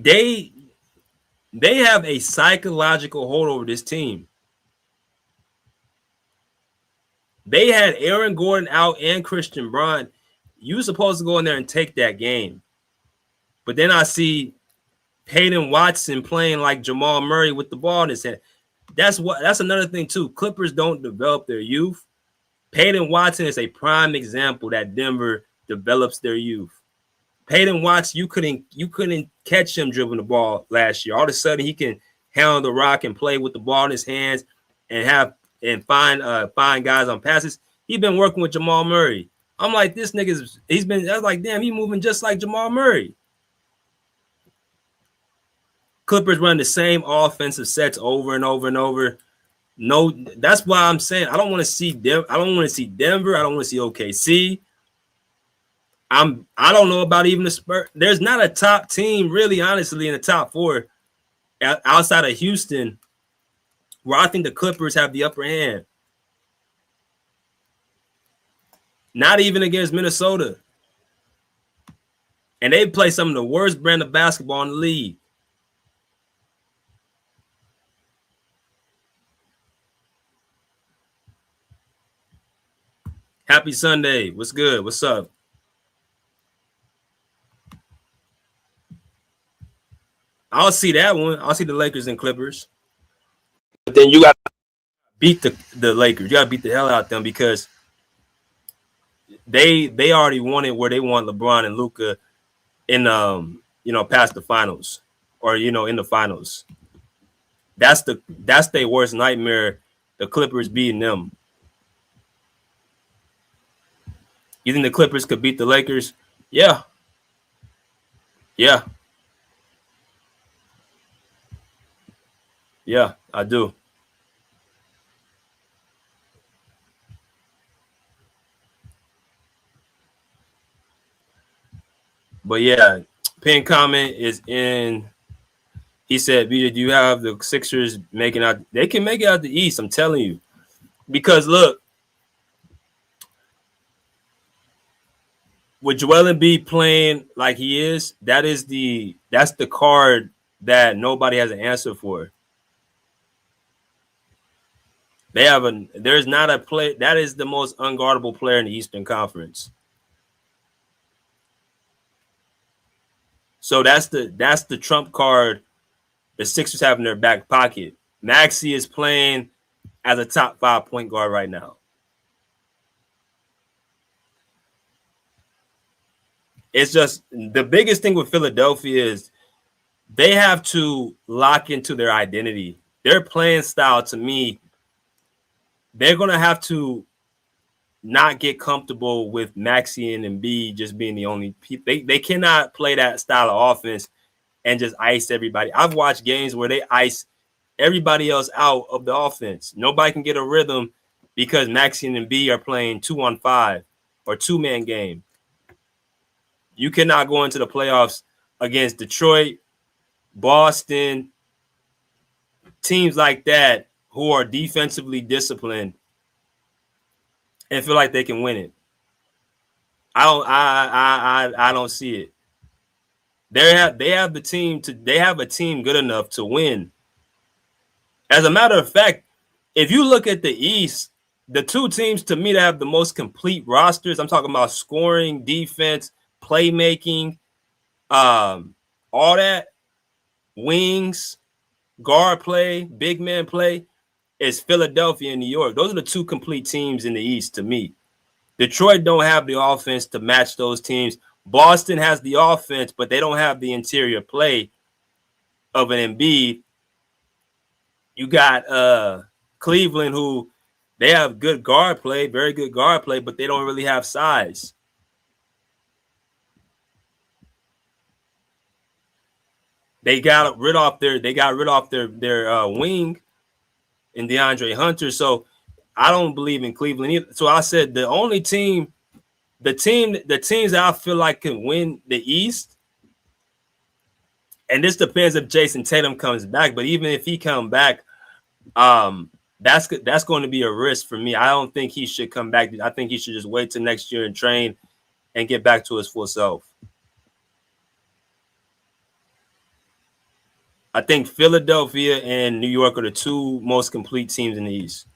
have a psychological hold over this team. They had Aaron Gordon out and Christian Braun. You were supposed to go in there and take that game. But then I see Peyton Watson playing like Jamal Murray with the ball in his hand. That's another thing too. Clippers don't develop their youth. Peyton Watson is a prime example that Denver develops their youth. Peyton Watson, you couldn't catch him dribbling the ball last year. All of a sudden, he can handle the rock and play with the ball in his hands and find guys on passes. He's been working with Jamal Murray. I'm like, this nigga's. I was like, damn, he moving just like Jamal Murray. Clippers run the same offensive sets over and over and over. No, that's why I'm saying I don't want to see Denver. I don't want to see Denver. I don't want to see OKC. I don't know about even the Spurs. There's not a top team, really, honestly, in the top 4 outside of Houston, where I think the Clippers have the upper hand. Not even against Minnesota. And they play some of the worst brand of basketball in the league. Happy Sunday. What's good? What's up? I'll see that one. I'll see the Lakers and Clippers. But then you got to beat the Lakers. You got to beat the hell out of them because they already won it where they want LeBron and Luka in past the finals or in the finals. That's their worst nightmare. The Clippers beating them. You think the Clippers could beat the Lakers? Yeah. Yeah. Yeah, I do. But yeah, pin comment is in. He said, "BJ, do you have the Sixers making out? They can make it out the East. I'm telling you, because look, with Joel Embiid playing like he is, that's the card that nobody has an answer for. There's not a play that is the most unguardable player in the Eastern Conference. So that's the trump card the Sixers have in their back pocket. Maxey is playing as a top 5 point guard right now. It's just the biggest thing with Philadelphia is they have to lock into their identity. Their playing style, to me, they're going to have to not get comfortable with Maxey and Embiid just being the only people. They cannot play that style of offense and just ice everybody. I've watched games where they ice everybody else out of the offense. Nobody can get a rhythm because Maxey and Embiid are playing 2-on-5 or 2-man game. You cannot go into the playoffs against Detroit, Boston, teams like that who are defensively disciplined and feel like they can win it. I don't see it. They have a team good enough to win. As a matter of fact, if you look at the East, the two teams to me that have the most complete rosters, I'm talking about scoring, defense, playmaking, all that, wings, guard play, big man play, is Philadelphia and New York. Those are the two complete teams in the East to me. Detroit don't have the offense to match those teams. Boston has the offense, but they don't have the interior play of an Embiid. You got Cleveland, who they have good guard play, very good guard play, but they don't really have size. They got rid of their wing in DeAndre Hunter. So I don't believe in Cleveland either. So I said the only team, the teams that I feel like can win the East, and this depends if Jason Tatum comes back, but even if he comes back, that's going to be a risk for me. I don't think he should come back. I think he should just wait till next year and train and get back to his full self. I think Philadelphia and New York are the two most complete teams in the East.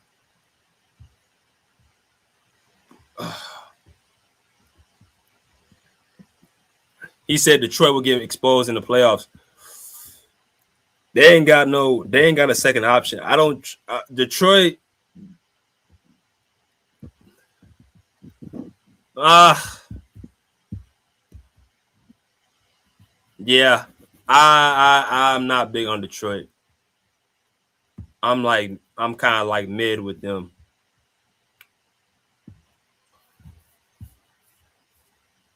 He said Detroit will get exposed in the playoffs. They ain't got a second option. Detroit. Yeah. I'm not big on Detroit. I'm kind of like mid with them.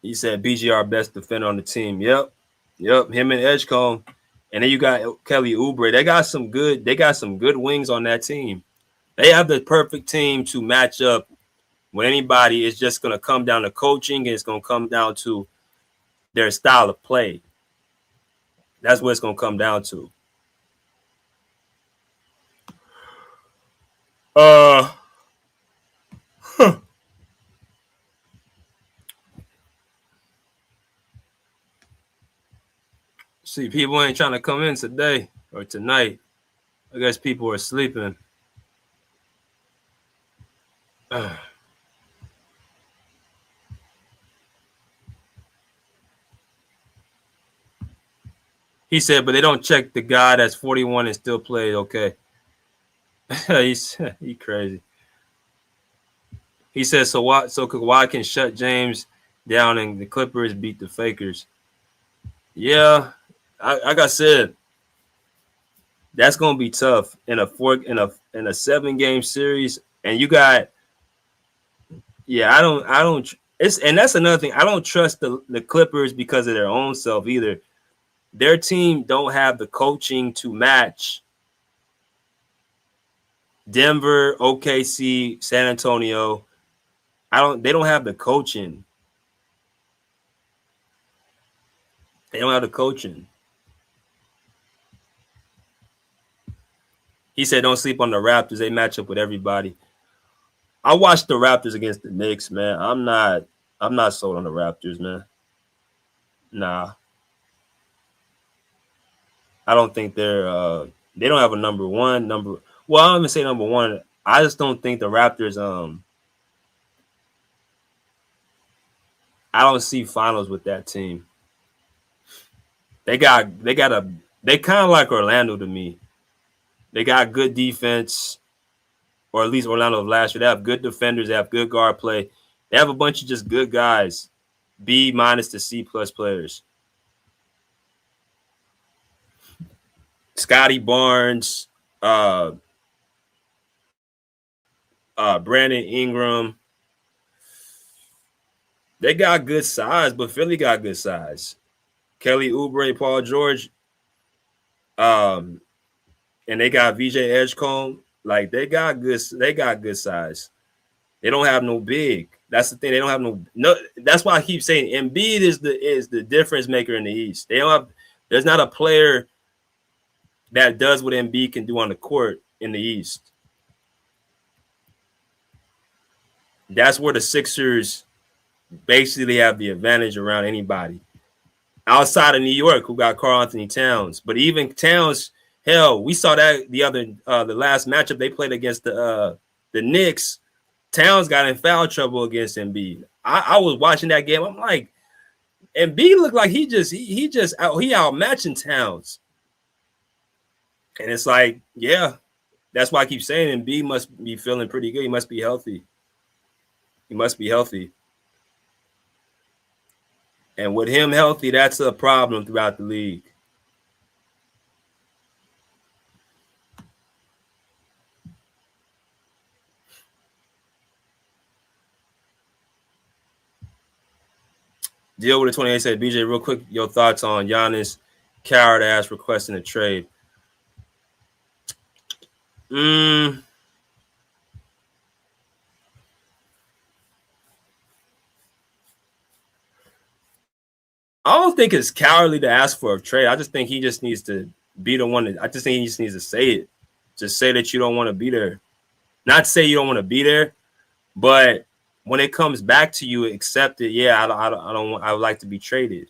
He said BGR best defender on the team. Yep. Him and Edgecombe. And then you got Kelly Oubre. They got some good wings on that team. They have the perfect team to match up with anybody. It's just going to come down to coaching, and it's going to come down to their style of play. That's what it's going to come down to. See, people ain't trying to come in today or tonight. I guess people are sleeping. He said, but they don't check the guy that's 41 and still plays. Okay. He crazy. He says, so Kawhi can shut James down and the Clippers beat the Fakers. Yeah, like I said, that's gonna be tough in a 7-game series. And you got, I don't. And that's another thing. I don't trust the Clippers because of their own self either. Their team don't have the coaching to match Denver, OKC, San Antonio. They don't have the coaching. They don't have the coaching. He said, don't sleep on the Raptors. They match up with everybody. I watched the Raptors against the Knicks, man. I'm not sold on the Raptors, man. Nah. I don't think they don't have a number one. Well, I don't even say number one. I just don't think the Raptors, I don't see finals with that team. They kind of like Orlando to me. They got good defense, or at least Orlando of last year. They have good defenders. They have good guard play. They have a bunch of just good guys, B- to C+ players. Scotty Barnes, Brandon Ingram. They got good size, but Philly got good size. Kelly Oubre, Paul George, and they got VJ Edgecombe. Like they got good size. They don't have no big. That's the thing. They don't have no. That's why I keep saying Embiid is the difference maker in the East. There's not a player that does what Embiid can do on the court in the East. That's where the Sixers basically have the advantage around anybody outside of New York, who got Karl Anthony Towns. But even Towns, hell, we saw that the last matchup they played against the Knicks. Towns got in foul trouble against Embiid. I was watching that game. I'm like, Embiid looked like he outmatching Towns. And it's like, yeah, that's why I keep saying Embiid must be feeling pretty good. He must be healthy. And with him healthy, that's a problem throughout the league. Deal with the 28 said, BJ, real quick, your thoughts on Giannis coward ass requesting a trade. I don't think it's cowardly to ask for a trade. I just think he just needs to be the one. I just think he just needs to say it. Just say that you don't want to be there. Not say you don't want to be there, but when it comes back to you, accept it. Yeah, I would like to be traded.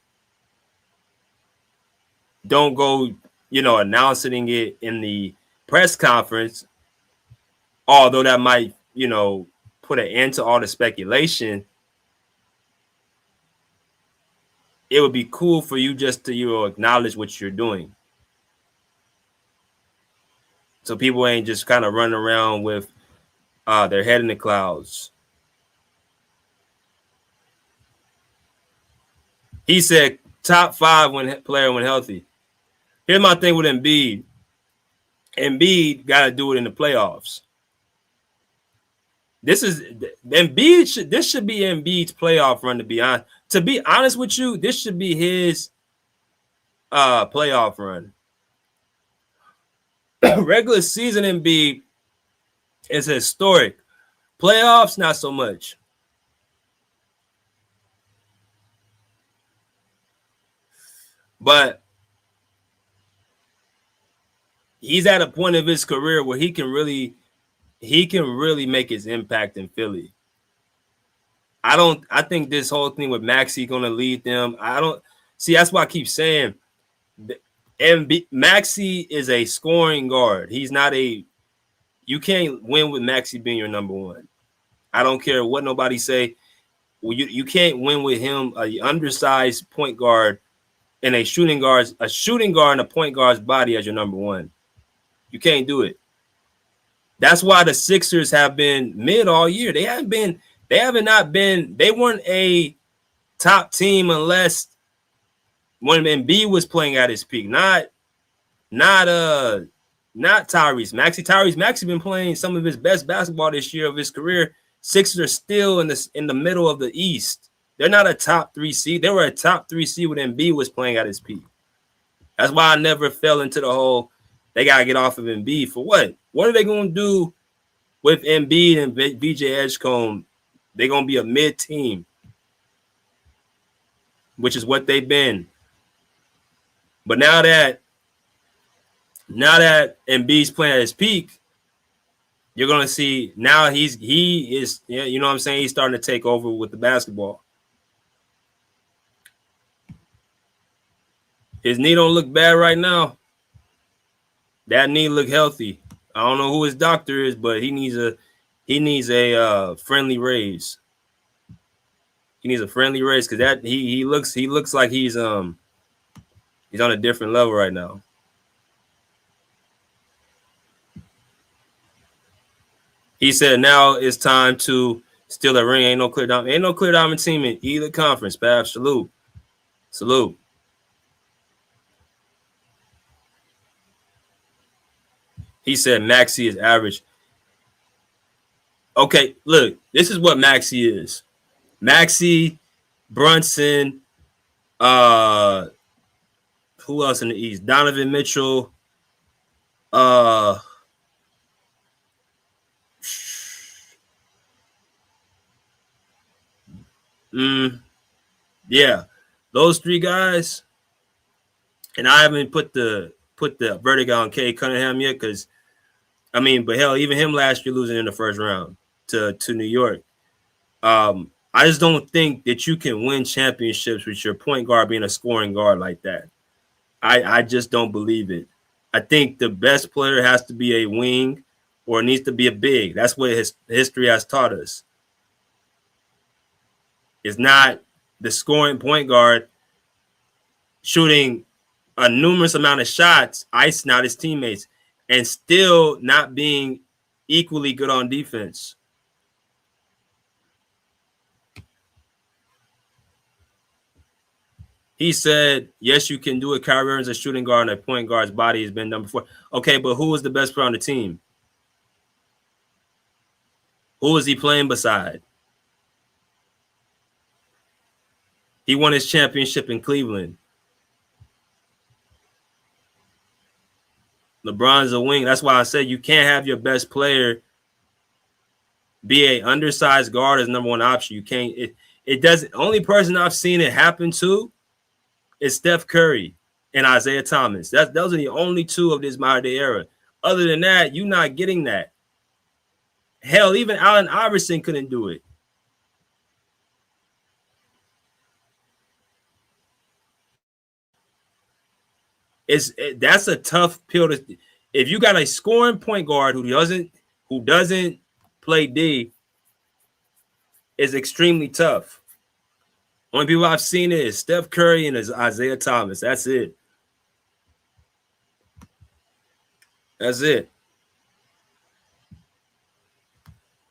Don't go, announcing it in the press conference, although that might, put an end to all the speculation. It would be cool for you just to, acknowledge what you're doing. So people ain't just kind of running around with their head in the clouds. He said top 5 player when healthy. Here's my thing with Embiid. Embiid got to do it in the playoffs. This should be Embiid's playoff run, to be honest. To be honest with you, this should be his playoff run. Regular season Embiid is historic. Playoffs, not so much. But he's at a point of his career where he can really make his impact in Philly. I think this whole thing with Maxey going to lead them. That's why I keep saying Maxey is a scoring guard. He's not you can't win with Maxey being your number one. I don't care what nobody say. Well, you can't win with him, an undersized point guard and a shooting guard and a point guard's body as your number one. You can't do it. That's why the Sixers have been mid all year. They weren't a top team unless when Embiid was playing at his peak. Not Tyrese Maxey. Tyrese Maxey been playing some of his best basketball this year of his career. Sixers are still in the middle of the East. They're not a top 3 seed. They were a top 3 seed when Embiid was playing at his peak. That's why I never fell into the whole they gotta get off of Embiid for what? What are they gonna do with Embiid and VJ Edgecombe? They're gonna be a mid team, which is what they've been. But now that Embiid's playing at his peak, you're gonna see now he is you know what I'm saying, he's starting to take over with the basketball. His knee don't look bad right now. That knee look healthy. I don't know who his doctor is, but he needs a friendly raise. He needs a friendly raise because that he looks like he's on a different level right now. He said now it's time to steal a ring. Ain't no clear diamond team in either conference. Pav, salute. He said Maxey is average. Okay, look, this is what Maxey is. Maxey, Brunson, who else in the East? Donovan Mitchell, yeah, those 3 guys. And I haven't put the verdict on Cade Cunningham yet, because but hell, even him last year losing in the first round to New York. I just don't think that you can win championships with your point guard being a scoring guard like that. I just don't believe it. I think the best player has to be a wing or needs to be a big. That's what history has taught us. It's not the scoring point guard shooting a numerous amount of shots, icing out his teammates, and still not being equally good on defense. He said, yes, you can do it. Kyrie Irving's a shooting guard and a point guard's body has been done before. Okay, but who was the best player on the team? Who was he playing beside? He won his championship in Cleveland. LeBron's a wing. That's why I said you can't have your best player be an undersized guard as number one option. You can't. It doesn't. Only person I've seen it happen to is Steph Curry and Isaiah Thomas. Those are the only 2 of this modern day era. Other than that, you're not getting that. Hell, even Allen Iverson couldn't do it. That's a tough pill to. If you got a scoring point guard who doesn't play D, is extremely tough. Only people I've seen is Steph Curry and Isaiah Thomas. That's it.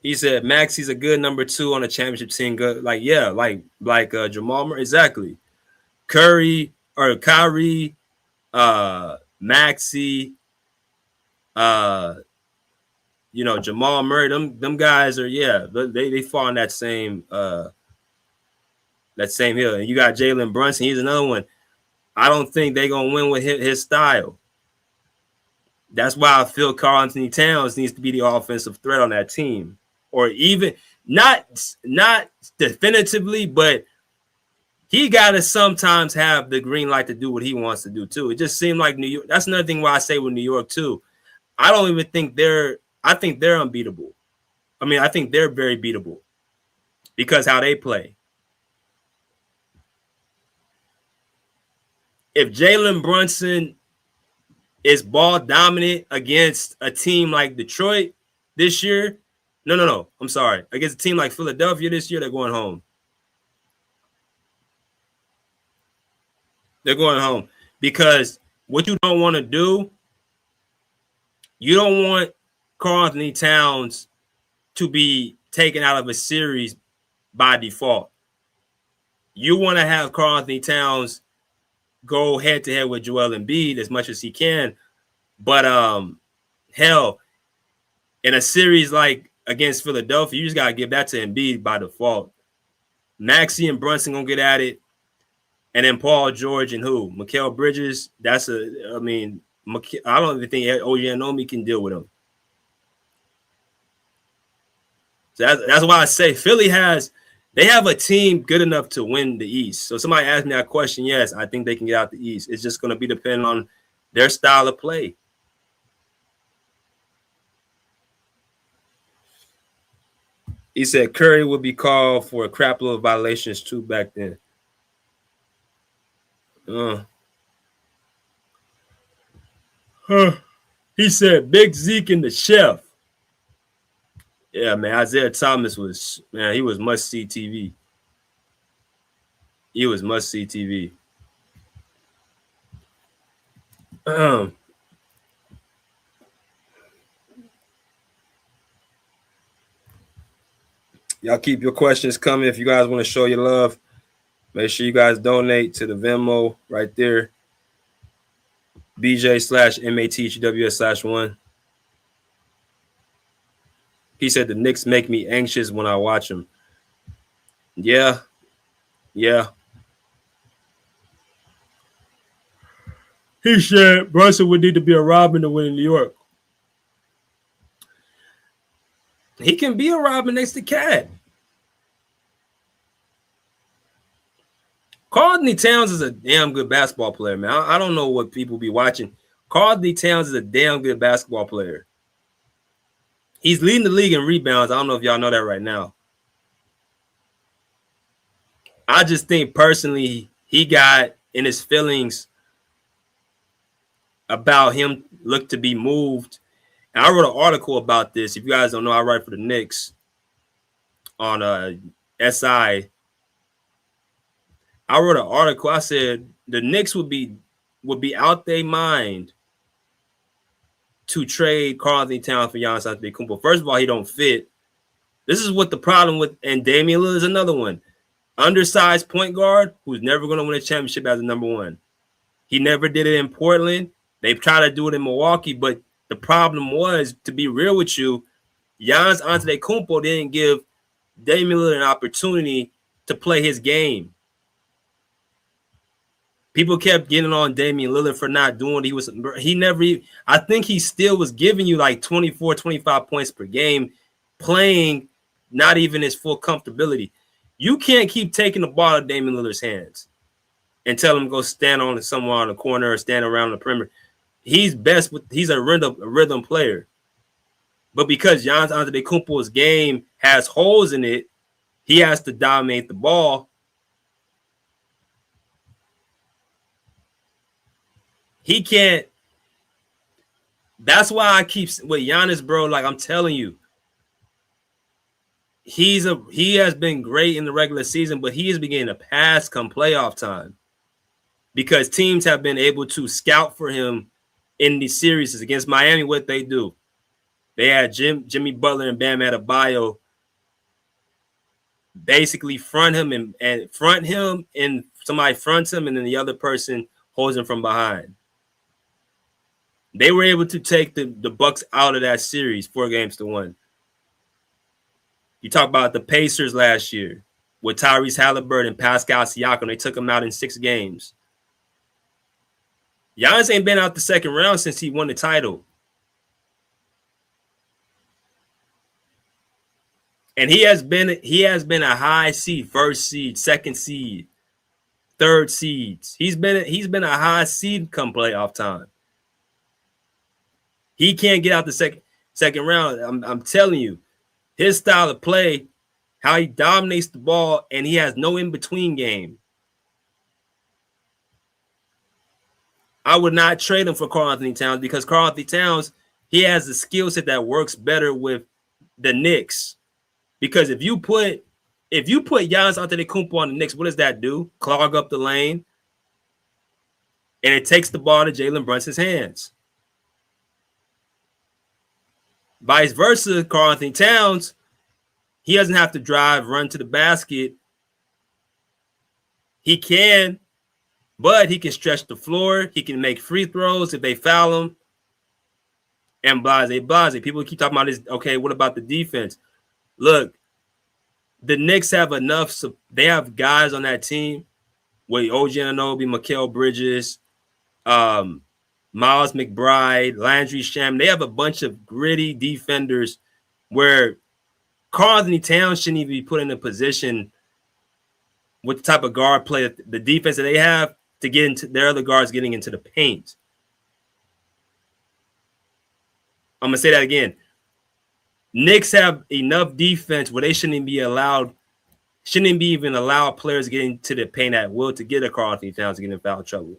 He said Maxey's a good number 2 on a championship team. Good, like Jamal Murray. Exactly. Kyrie, Maxey, Jamal Murray. Them guys are they fall in that same hill. And you got Jalen Brunson. He's another one. I don't think they're gonna win with his style. That's why I feel Karl-Anthony Towns needs to be the offensive threat on that team, or even not definitively, but he got to sometimes have the green light to do what he wants to do too. It just seemed like New York. That's another thing why I say with New York too. I don't even think I think they're unbeatable. I think they're very beatable because how they play. If Jalen Brunson is ball dominant against a team like Detroit this year, no. I'm sorry. Against a team like Philadelphia this year, they're going home. They're going home because what you don't want to do, you don't want Karl-Anthony Towns to be taken out of a series by default. You want to have Karl-Anthony Towns go head-to-head with Joel Embiid as much as he can. But, hell, in a series like against Philadelphia, you just got to give that to Embiid by default. Maxey and Brunson going to get at it. And then Paul George and who? Mikal Bridges. I don't even think OG Anunoby can deal with him. So that's why I say Philly they have a team good enough to win the East. So somebody asked me that question. Yes, I think they can get out the East. It's just going to be dependent on their style of play. He said Curry would be called for a crap load of violations too back then. He said Big Zeke and the Chef. Yeah, man, Isaiah Thomas he was must-see TV. He was must-see TV. Y'all keep your questions coming. If you guys want to show your love, make sure you guys donate to the Venmo right there. BJ/MATHWS/1. He said the Knicks make me anxious when I watch them. Yeah. He said Brunson would need to be a Robin to win in New York. He can be a Robin next to Cat. Karl-Anthony Towns is a damn good basketball player, man. I don't know what people be watching. Karl-Anthony Towns is a damn good basketball player. He's leading the league in rebounds. I don't know if y'all know that right now. I just think personally he got in his feelings about him look to be moved. And I wrote an article about this. If you guys don't know, I write for the Knicks on SI. I wrote an article. I said the Knicks would be out their mind to trade Karl-Anthony Towns for Giannis Antetokounmpo. First of all, he don't fit. This is what the problem with, and Damian Lillard is another one. Undersized point guard who's never going to win a championship as a number one. He never did it in Portland. They tried to do it in Milwaukee, but the problem was, to be real with you, Giannis Antetokounmpo didn't give Damian Lillard an opportunity to play his game. People kept getting on Damian Lillard for not doing what I think he still was giving you like 24, 25 points per game, playing not even his full comfortability. You can't keep taking the ball out of Damian Lillard's hands and tell him to go stand on somewhere on the corner or stand around the perimeter. He's a rhythm player. But because Giannis Antetokounmpo's game has holes in it, he has to dominate the ball. He can't. That's why I keep with Giannis, bro. Like I'm telling you, he has been great in the regular season, but he is beginning to pass come playoff time because teams have been able to scout for him in these series. Against Miami. What they do, they had Jimmy Butler and Bam Adebayo basically front him and somebody fronts him, and then the other person holds him from behind. They were able to take the Bucks out of that series 4-1. You talk about the Pacers last year with Tyrese Halliburton and Pascal Siakam. They took him out in 6 games. Giannis ain't been out the second round since he won the title. And he has been a high seed, first seed, second seed, third seeds. He's been a high seed come playoff time. He can't get out the second round. I'm telling you, his style of play, how he dominates the ball, and he has no in-between game. I would not trade him for Karl-Anthony Towns because Karl-Anthony Towns, he has a skill set that works better with the Knicks. Because if you put Giannis Antetokounmpo on the Knicks, what does that do? Clog up the lane. and it takes the ball to Jalen Brunson's hands. Vice versa, Karl-Anthony Towns, he doesn't have to drive, run to the basket. He can, but he can stretch the floor. He can make free throws if they foul him. And blase. People keep talking about this. Okay, what about the defense? Look, the Knicks have enough. They have guys on that team with OG Anunoby, Mikal Bridges, Miles McBride, Landry Shamet. They have a bunch of gritty defenders where Karl-Anthony Towns shouldn't even be put in a position with the type of guard play, the defense that they have, to get into their other guards getting into the paint. I'm going to say that again. Knicks have enough defense where they shouldn't even allow players to get into the paint at will to get a Karl-Anthony Towns to get in foul trouble.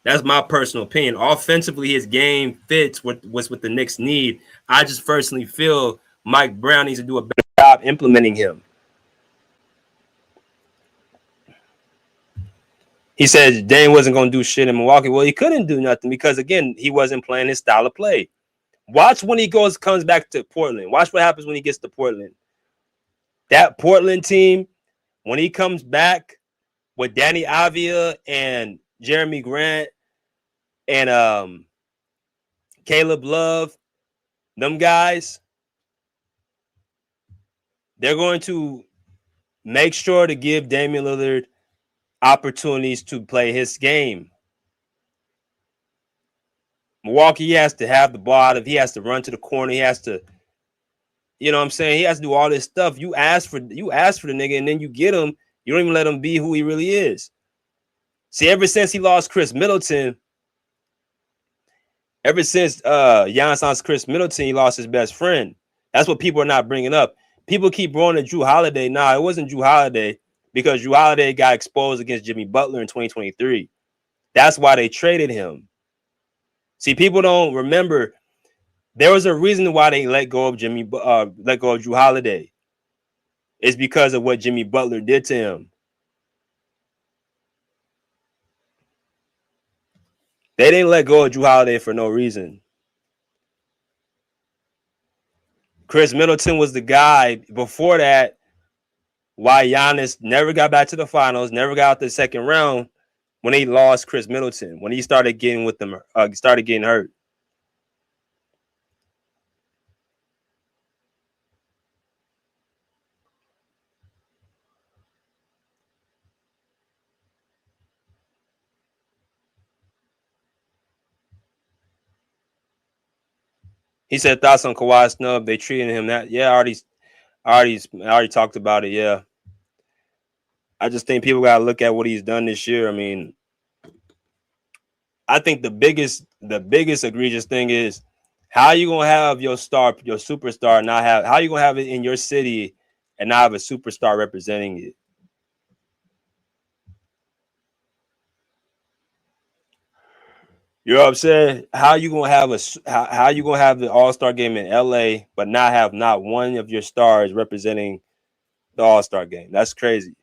That's my personal opinion. Offensively, his game fits what the Knicks need. I just personally feel Mike Brown needs to do a better job implementing him. He said Dame wasn't going to do shit in Milwaukee. Well, he couldn't do nothing because, again, he wasn't playing his style of play. Watch when he comes back to Portland. Watch what happens when he gets to Portland. That Portland team, when he comes back with Danny Avia and Jeremy Grant and Caleb Love, them guys, they're going to make sure to give Damian Lillard opportunities to play his game. Milwaukee, he has to have the ball he has to run to the corner. He has to, you know what I'm saying? He has to do all this stuff. You ask for the nigga and then you get him. You don't even let him be who he really is. See, ever since he lost Chris Middleton, ever since Giannis lost Chris Middleton, he lost his best friend. That's what people are not bringing up. People keep going to Drew Holiday. Nah, it wasn't Drew Holiday because Drew Holiday got exposed against Jimmy Butler in 2023. That's why they traded him. See, people don't remember there was a reason why they let go of Drew Holiday. It's because of what Jimmy Butler did to him. They didn't let go of Drew Holiday for no reason. Chris Middleton was the guy before that why Giannis never got back to the finals, never got out the second round when he lost Chris Middleton, when he started getting hurt. He said thoughts on Kawhi snub. They treated him that. Yeah, I already talked about it. Yeah. I just think people got to look at what he's done this year. I mean, I think the biggest egregious thing is how you going to have your superstar how you going to have it in your city and not have a superstar representing it? You know what I'm saying? How you gonna have the All-Star game in LA, but not have not one of your stars representing the All-Star game? That's crazy.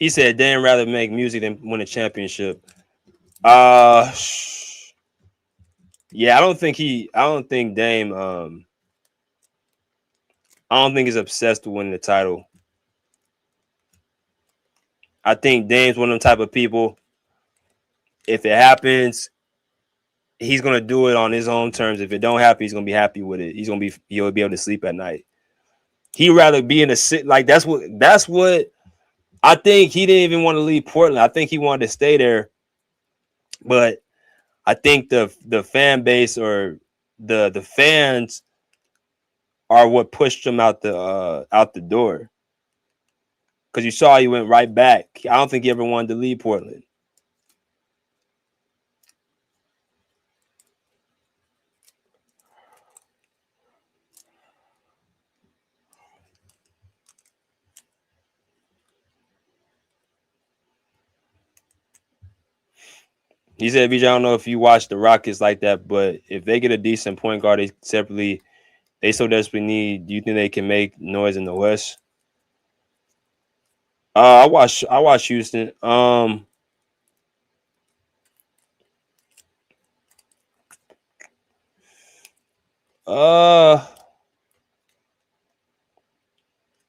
He said they'd rather make music than win a championship. Yeah, I don't think Dame. I don't think he's obsessed with winning the title. I think Dame's one of them type of people. If it happens, he's gonna do it on his own terms. If it don't happen, he's gonna be happy with it. He'll be able to sleep at night. He'd rather be in a sit like that's what I think. He didn't even want to leave Portland. I think he wanted to stay there, but I think the fan base or the fans are what pushed him out the door. Because you saw he went right back. I don't think he ever wanted to leave Portland. He said, BJ, I don't know if you watch the Rockets like that, but if they get a decent point guard, they so desperately need. Do you think they can make noise in the West? I watch Houston.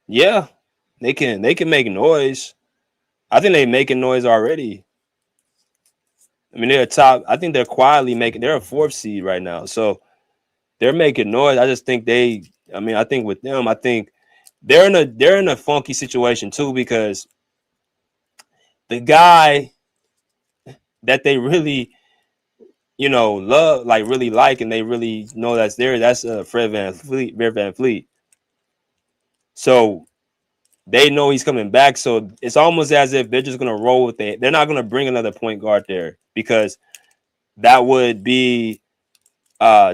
Yeah, they can make noise. I think they're making noise already. I mean, they're top. I think they're quietly making. They're a 4th seed right now, so they're making noise. I just think I think with them, I think they're in a funky situation too, because the guy that they really, love, like really like, and they really know that's there. That's Fred VanVleet. So they know he's coming back. So it's almost as if they're just gonna roll with it. They're not gonna bring another point guard there, because that would be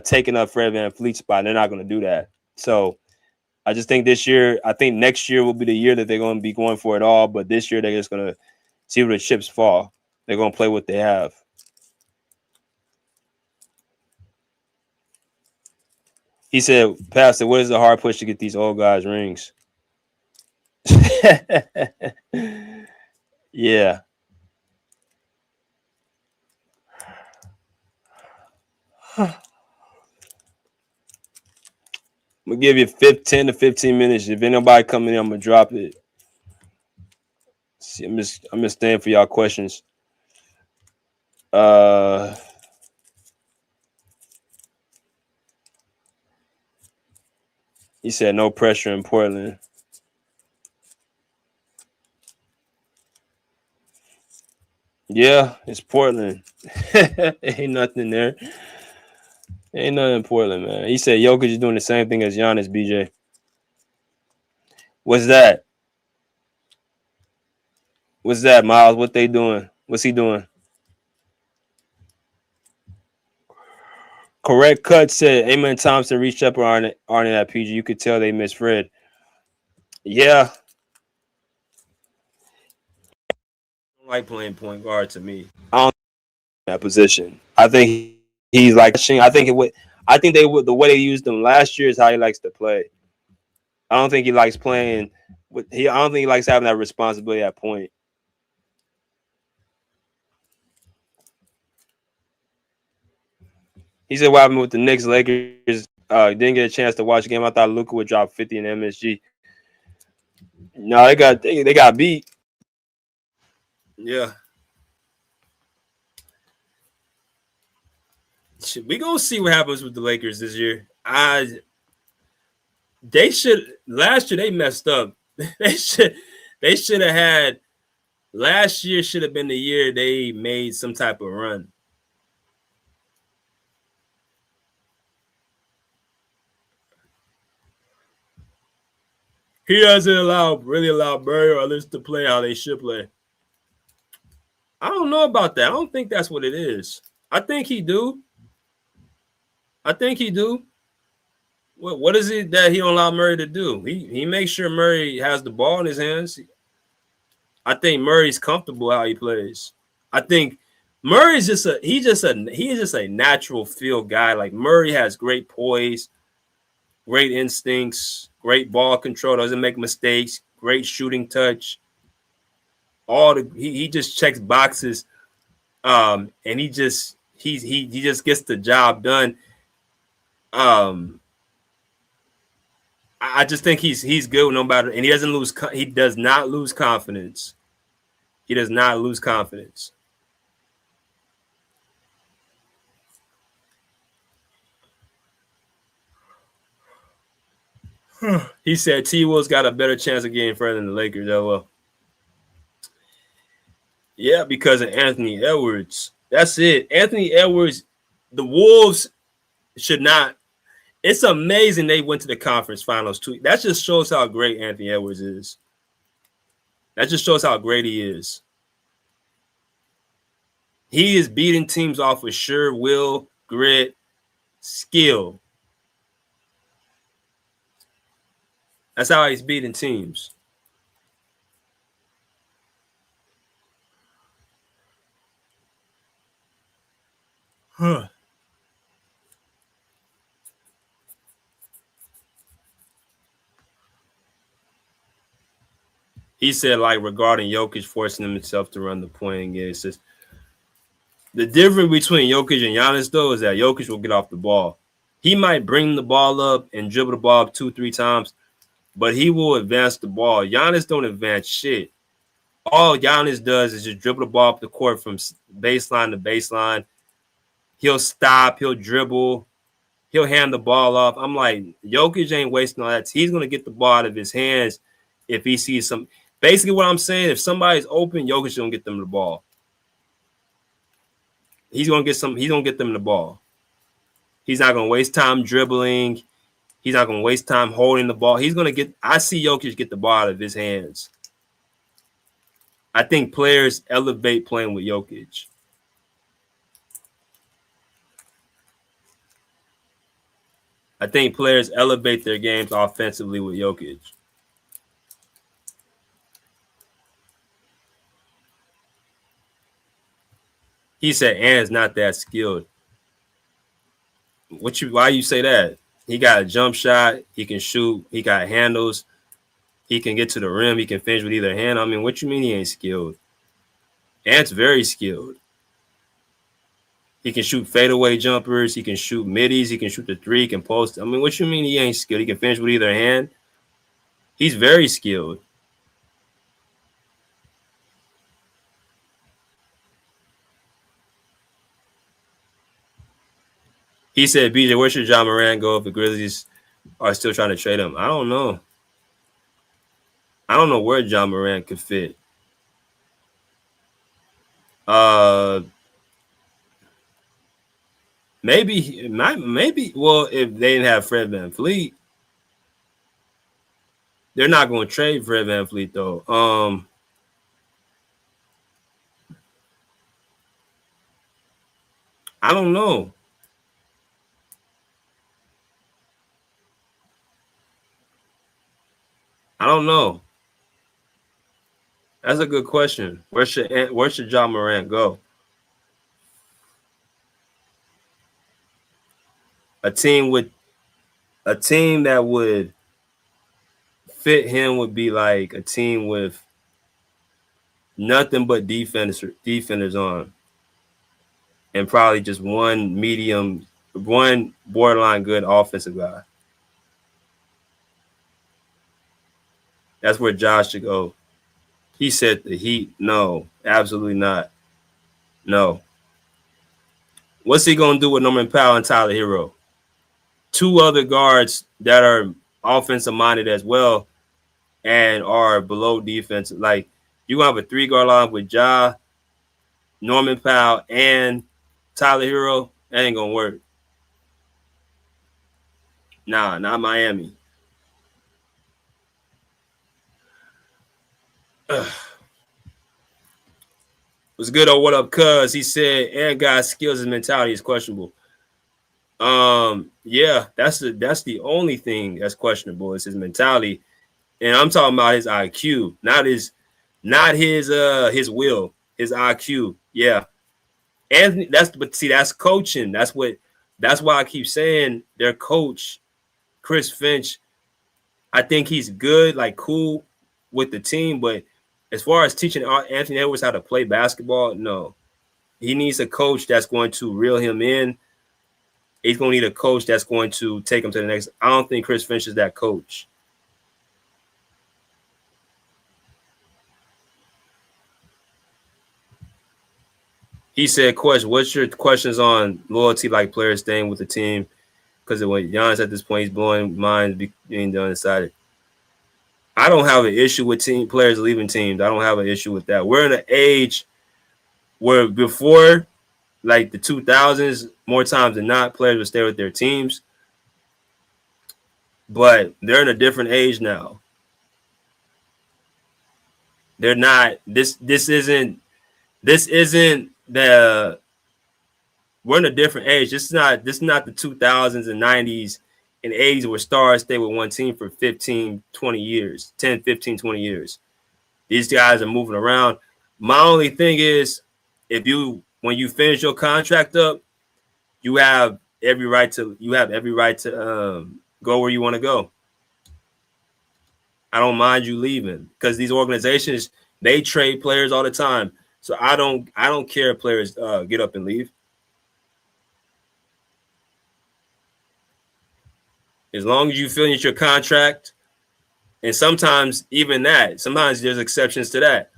taking up Fred VanVleet's spot. They're not gonna do that. So I just think next year will be the year that they're gonna be going for it all. But this year they're just gonna see where the chips fall. They're gonna play what they have. He said, Pastor, what is the hard push to get these old guys rings? Yeah. I'm gonna give you 10 to 15 minutes. If anybody come in, I'm gonna drop it. See, I'm just staying for y'all questions. He said no pressure in Portland. Yeah, it's Portland. Ain't nothing there. Ain't nothing in Portland, man. He said Jokic is doing the same thing as Giannis, BJ. What's that? What's that, Miles? What they doing? What's he doing? Correct Cut said Amen Thompson, Reece Shepard aren't in that PG. You could tell they miss Fred. Yeah. I don't like playing point guard to me. I don't like that position. I think he's like, I think the way they used him last year is how he likes to play. I don't think he likes playing I don't think he likes having that responsibility at point. He said what happened with the Knicks, Lakers. Didn't get a chance to watch the game. I thought Luka would drop 50 in MSG. No, they got beat. Yeah. We gonna see what happens with the Lakers this year. Last year they messed up. They should have had last year should have been the year they made some type of run. He doesn't really allow Murray or others to play how they should play. I don't know about that. I don't think that's what it is. I think he do. What is it that he don't allow Murray to do? He makes sure Murray has the ball in his hands. I think Murray's comfortable how he plays. I think Murray's just a natural feel guy. Like Murray has great poise, great instincts, great ball control, doesn't make mistakes, great shooting touch. He just checks boxes, and he just gets the job done. I just think he's good no matter, and he does not lose confidence. He does not lose confidence. He said T. Will's got a better chance of getting further than the Lakers. Oh well. Yeah, because of Anthony Edwards. That's it. Anthony Edwards, the Wolves should not. It's amazing they went to the conference finals too. That just shows how great Anthony Edwards is. That just shows how great he is. He is beating teams off with sure will, grit, skill. That's how he's beating teams. He said, like, regarding Jokic forcing himself to run the point, it's just the difference between Jokic and Giannis, though, is that Jokic will get off the ball. He might bring the ball up and dribble the ball up 2-3 times, but he will advance the ball. Giannis don't advance shit. All Giannis does is just dribble the ball up the court from baseline to baseline. He'll stop, he'll dribble, he'll hand the ball off. I'm like, Jokic ain't wasting all that. He's going to get the ball out of his hands if he sees some. Basically, what I'm saying, if somebody's open, Jokic gonna get them the ball. He's gonna get them the ball. He's not gonna waste time dribbling. He's not gonna waste time holding the ball. I see Jokic get the ball out of his hands. I think players elevate playing with Jokic. I think players elevate their games offensively with Jokic. He said Ant's not that skilled. Why you say that? He got a jump shot. He can shoot. He got handles. He can get to the rim. He can finish with either hand. I mean, what you mean he ain't skilled? Ant's very skilled. He can shoot fadeaway jumpers. He can shoot middies. He can shoot the three. He can post. I mean, what you mean he ain't skilled? He can finish with either hand. He's very skilled. He said, BJ, where should Ja Morant go if the Grizzlies are still trying to trade him? I don't know. I don't know where Ja Morant could fit. Maybe. Well, if they didn't have Fred VanVleet, they're not going to trade Fred VanVleet though. I don't know. I don't know. That's a good question. Where should Ja Morant go? A team that would fit him would be like a team with nothing but defenders on, and probably just one borderline good offensive guy. That's where Josh should go. He said the Heat. No, absolutely not. No. What's he going to do with Norman Powell and Tyler Hero? Two other guards that are offensive minded as well and are below defense. Like, you're going to have a 3-guard line with Ja, Norman Powell, and Tyler Hero. That ain't going to work. Nah, not Miami. What's good? Oh, what up, cuz? He said, Aaron Guy's skills and mentality is questionable. Yeah, that's the only thing that's questionable is his mentality. And I'm talking about his IQ, not his will, his IQ. Yeah. Anthony, that's coaching. That's why I keep saying their coach, Chris Finch, I think he's good, like cool with the team, but as far as teaching Anthony Edwards how to play basketball, no. He needs a coach that's going to reel him in. He's going to need a coach that's going to take him to the next. I don't think Chris Finch is that coach. He said, what's your questions on loyalty, like players staying with the team? Because when Giannis at this point, he's blowing minds being undecided. I don't have an issue with players leaving teams. I don't have an issue with that. We're in an age where before, like the 2000s, more times than not, players would stay with their teams. But they're in a different age now. They're not. This isn't the. We're in a different age. This is not the 2000s and 90s and 80s where stars stay with one team for 15, 20 years, 10, 15, 20 years. These guys are moving around. My only thing is, when you finish your contract up, you have every right to go where you want to go. I don't mind you leaving because these organizations, they trade players all the time. So I don't care if players get up and leave. As long as you finish your contract, and sometimes even that, sometimes there's exceptions to that.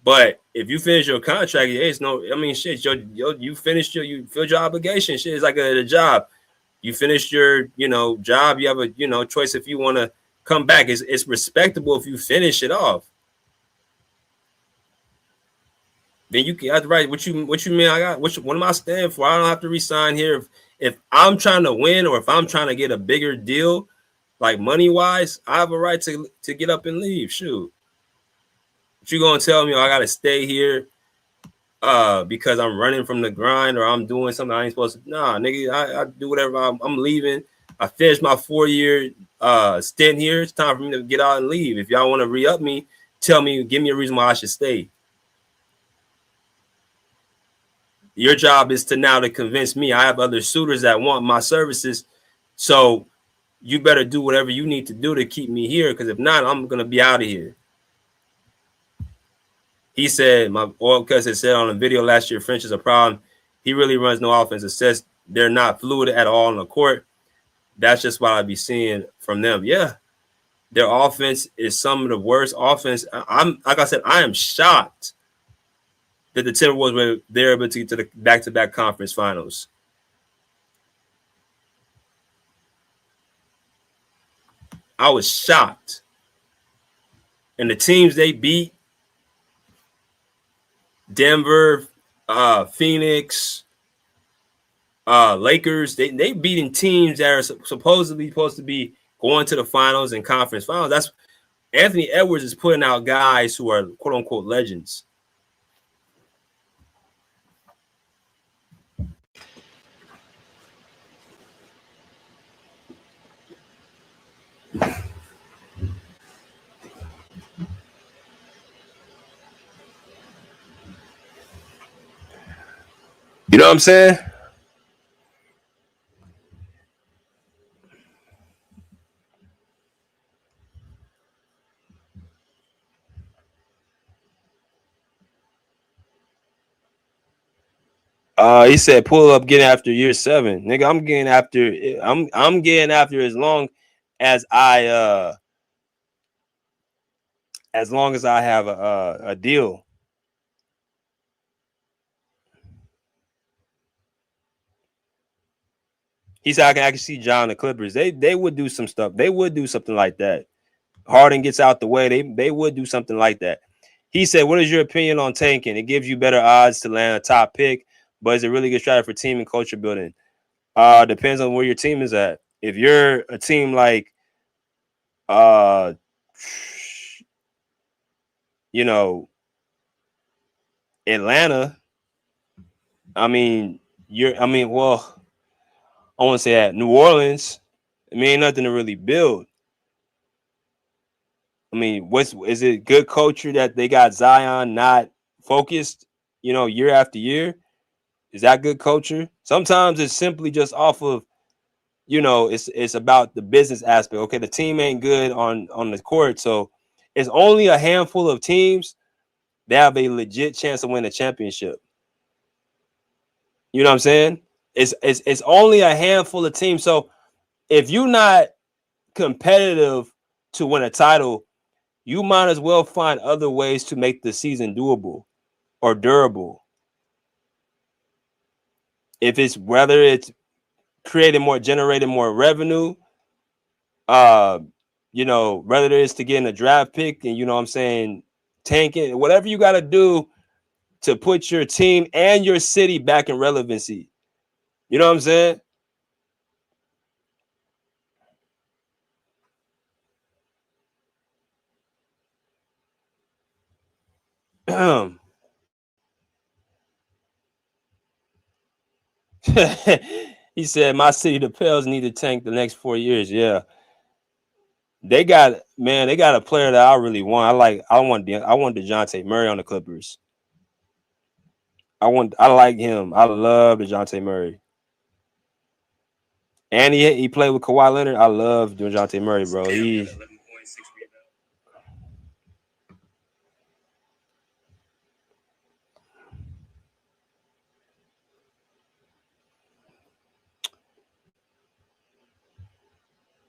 But if you finish your contract, it's no, I mean, shit, you finished you filled your obligation. Shit, it's like a job. You finished your, job. You have a, choice if you want to come back. It's respectable if you finish it off. Then you can have to write what you mean. What am I standing for? I don't have to resign here. If I'm trying to win or if I'm trying to get a bigger deal, like money wise, I have a right to get up and leave. Shoot. But you gonna tell me I gotta stay here because I'm running from the grind or I'm doing something I ain't supposed to? Nah, nigga, I do whatever. I'm leaving. I finished my 4-year stint here. It's time for me to get out and leave. If y'all want to re-up me, tell me, give me a reason why I should stay. Your job is to convince me. I have other suitors that want my services. So you better do whatever you need to do to keep me here. Because if not, I'm going to be out of here. He said, my oil cousin said on a video last year, French is a problem. He really runs no offense. It says they're not fluid at all on the court. That's just what I be seeing from them. Yeah. Their offense is some of the worst offense. Like I said, I am shocked that the Timberwolves were there able to get to the back-to-back conference finals. I was shocked. And the teams they beat, Denver, Phoenix, Lakers, they beating teams that are supposed to be going to the finals and conference finals. That's Anthony Edwards is putting out guys who are quote-unquote legends. You know what I'm saying? He said pull up getting after year 7. Nigga, I'm getting after as long as I have a deal. He said I can actually see John the Clippers. They would do some stuff. They would do something like that. Harden gets out the way. They would do something like that. He said, what is your opinion on tanking? It gives you better odds to land a top pick, but it's a really good strategy for team and culture building. Depends on where your team is at. If you're a team like Atlanta, I want to say that New Orleans, ain't nothing to really build. I mean, is it good culture that they got Zion not focused, year after year? Is that good culture? Sometimes it's simply just off of, it's about the business aspect. Okay, the team ain't good on the court, so it's only a handful of teams that have a legit chance to win a championship. You know what I'm saying? It's only a handful of teams. So if you're not competitive to win a title, you might as well find other ways to make the season doable or durable. Whether it's generating more revenue, whether it's to get in a draft pick and tanking, whatever you got to do to put your team and your city back in relevancy. You know what I'm saying? He said, my city, the Pels, need to tank the next 4 years. Yeah. They got a player that I really want. I want DeJounte Murray on the Clippers. I like him. I love DeJounte Murray. And he played with Kawhi Leonard. I love DeJounte Murray, bro.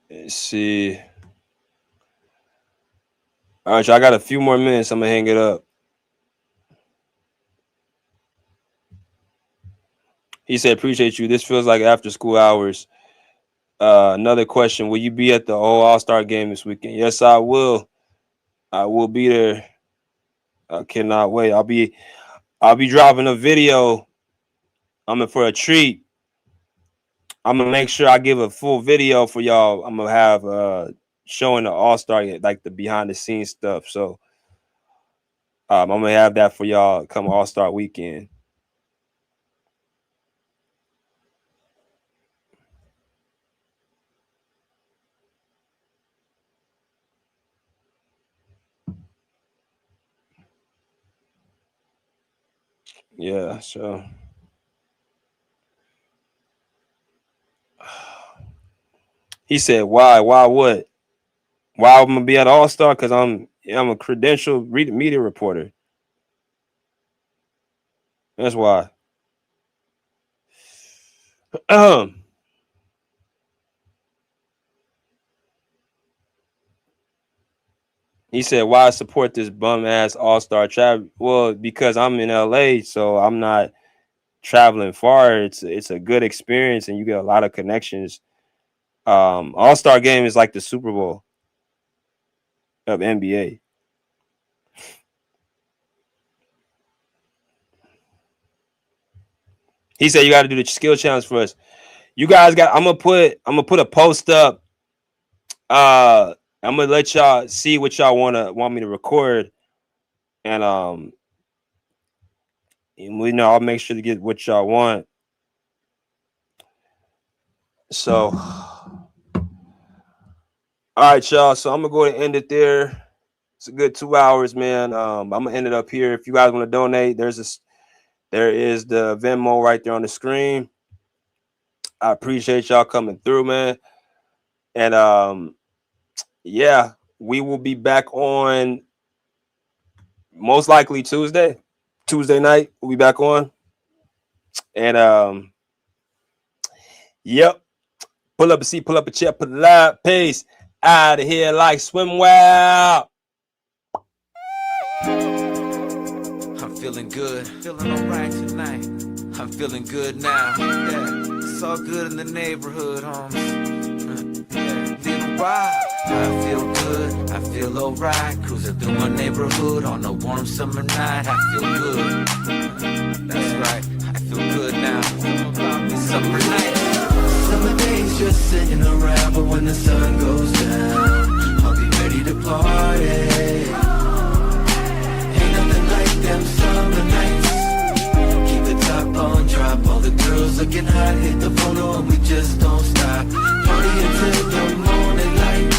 Let's see. All right, y'all, I got a few more minutes. I'm gonna hang it up. He said, appreciate you. This feels like after school hours. Another question. Will you be at the All-Star game this weekend? Yes, I will. I will be there. I cannot wait. I'll be dropping a video. I'm in for a treat. I'm gonna make sure I give a full video for y'all. I'm gonna have showing the All-Star, like the behind the scenes stuff. So I'm gonna have that for y'all come All-Star weekend. Yeah, so he said, why what? Why I'm gonna be at All-Star? Because I'm a credentialed media reporter. That's why. He said, why support this bum ass All-Star travel? Well, because I'm in LA, so I'm not traveling far. It's a good experience and you get a lot of connections. All-Star game is like the Super Bowl of NBA. He said you got to do the skill challenge for us. You guys got. I'm gonna put a post up. I'm gonna let y'all see what y'all want me to record, and we know I'll make sure to get what y'all want. So, all right, y'all. So I'm gonna go ahead and end it there. It's a good 2 hours, man. I'm gonna end it up here. If you guys want to donate, there is the Venmo right there on the screen. I appreciate y'all coming through, man. And yeah, we will be back on most likely Tuesday night. We'll be back on. And yep. Pull up a seat, pull up a chair, put a live pace out of here like swim well. I'm feeling good, feeling alright tonight. I'm feeling good now. Yeah, it's all good in the neighborhood, homies. Little ride. I feel good, I feel alright. Cruising through my neighborhood on a warm summer night. I feel good. That's right, I feel good now. It's summer night. Summer days just sitting around, but when the sun goes down, I'll be ready to party. Ain't nothing like them summer nights. Keep the top on drop, all the girls looking hot, hit the photo and we just don't stop. Party until the morning light.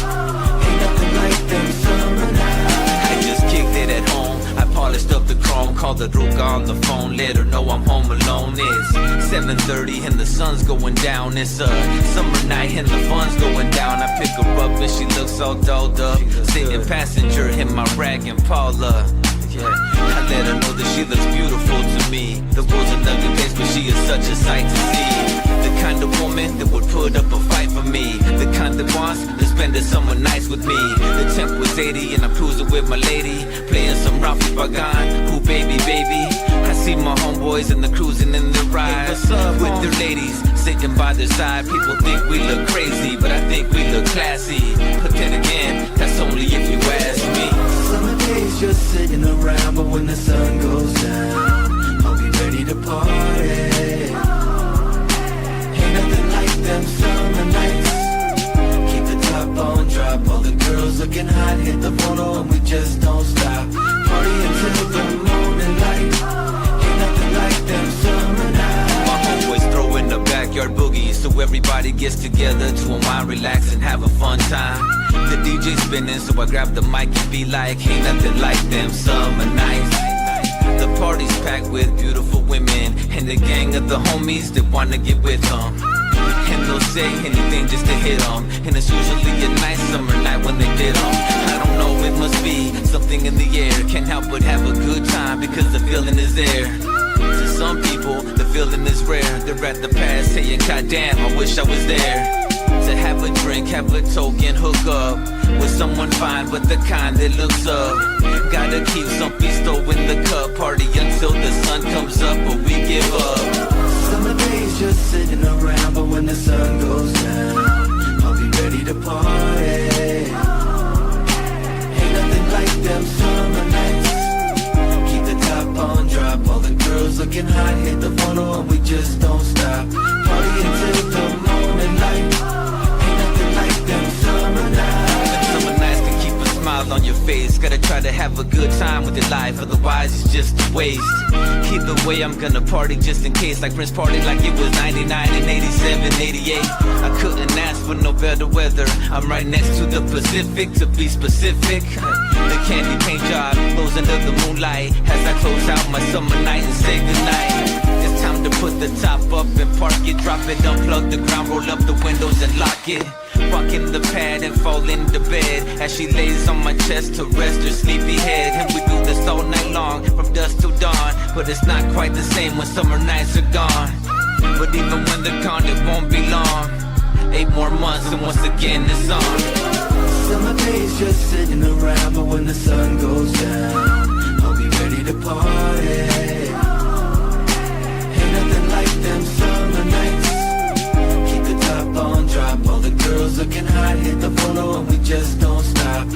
Ain't nothing like them summer nights. I just kicked it at home, I polished up the chrome, called the Ruka on the phone, let her know I'm home alone. It's 7:30 and the sun's going down. It's a summer night and the fun's going down. I pick her up and she looks all dolled up, sitting passenger in my rag and Paula. Yeah, I let her know that she looks beautiful to me. The world's an ugly place, but she is such a sight to see. The kind of woman that would put up a fight for me. The kind that wants to spend the summer nights with me. The temp was 80 and I'm cruising with my lady, playing some Rafi Pagan. Ooh, baby, baby. I see my homeboys and the cruising in the ride with their ladies sitting by their side. People think we look crazy, but I think we look classy. But then again, that's only if you ask me. Summer days just sitting around, but when the sun goes down, I'll be ready to party. Ain't nothing like them summer nights. Keep the top on drop, all the girls looking hot, hit the photo and we just don't stop. Party until the morning light. Ain't nothing like them summer nights. My homeboys throwing the backyard boogie, so everybody gets together to unwind, relax and have a fun time. The DJ spinning, so I grab the mic and be like, ain't nothing like them summer nights. The party's packed with beautiful women and the gang of the homies that wanna get with them. And they'll say anything just to hit them. And it's usually a nice summer night when they did them. I don't know, it must be something in the air. Can't help but have a good time because the feeling is there. To some people, the feeling is rare. They're at the past saying, God damn, I wish I was there. To have a drink, have a token, hook up with someone fine, but the kind that looks up. Gotta keep some pisto in the cup. Party until the sun comes up, but we give up. Summer days just sitting around, but when the sun goes down, I'll be ready to party. Ain't nothing like them summer nights. Keep the top on drop, all the girls looking hot, hit the photo and we just don't stop. Party until the morning light. Ain't nothing like them summer nights. Summer nights can keep a smile on your face. Gotta try to have a good time with your life, otherwise it's just a waste. Either way, I'm gonna party just in case. Like Prince party like it was 99 and 87, 88. I couldn't ask for no better weather. I'm right next to the Pacific, to be specific. The candy paint job glows under the moonlight as I close out my summer night and say goodnight. It's time to put the top up and park it. Drop it, unplug the ground, roll up the windows and lock it. Rocking the pad and fall into bed as she lays on my chest to rest her sleepy head. And we do this all night long, from dusk till dawn. But it's not quite the same when summer nights are gone. But even when they're gone, it won't be long. 8 more months and once again it's on. Summer days just sitting around, but when the sun goes down, I'll be ready to party. Ain't nothing like them summer nights. Keep the top on drop, all the girls looking hot, hit the photo and we just don't stop.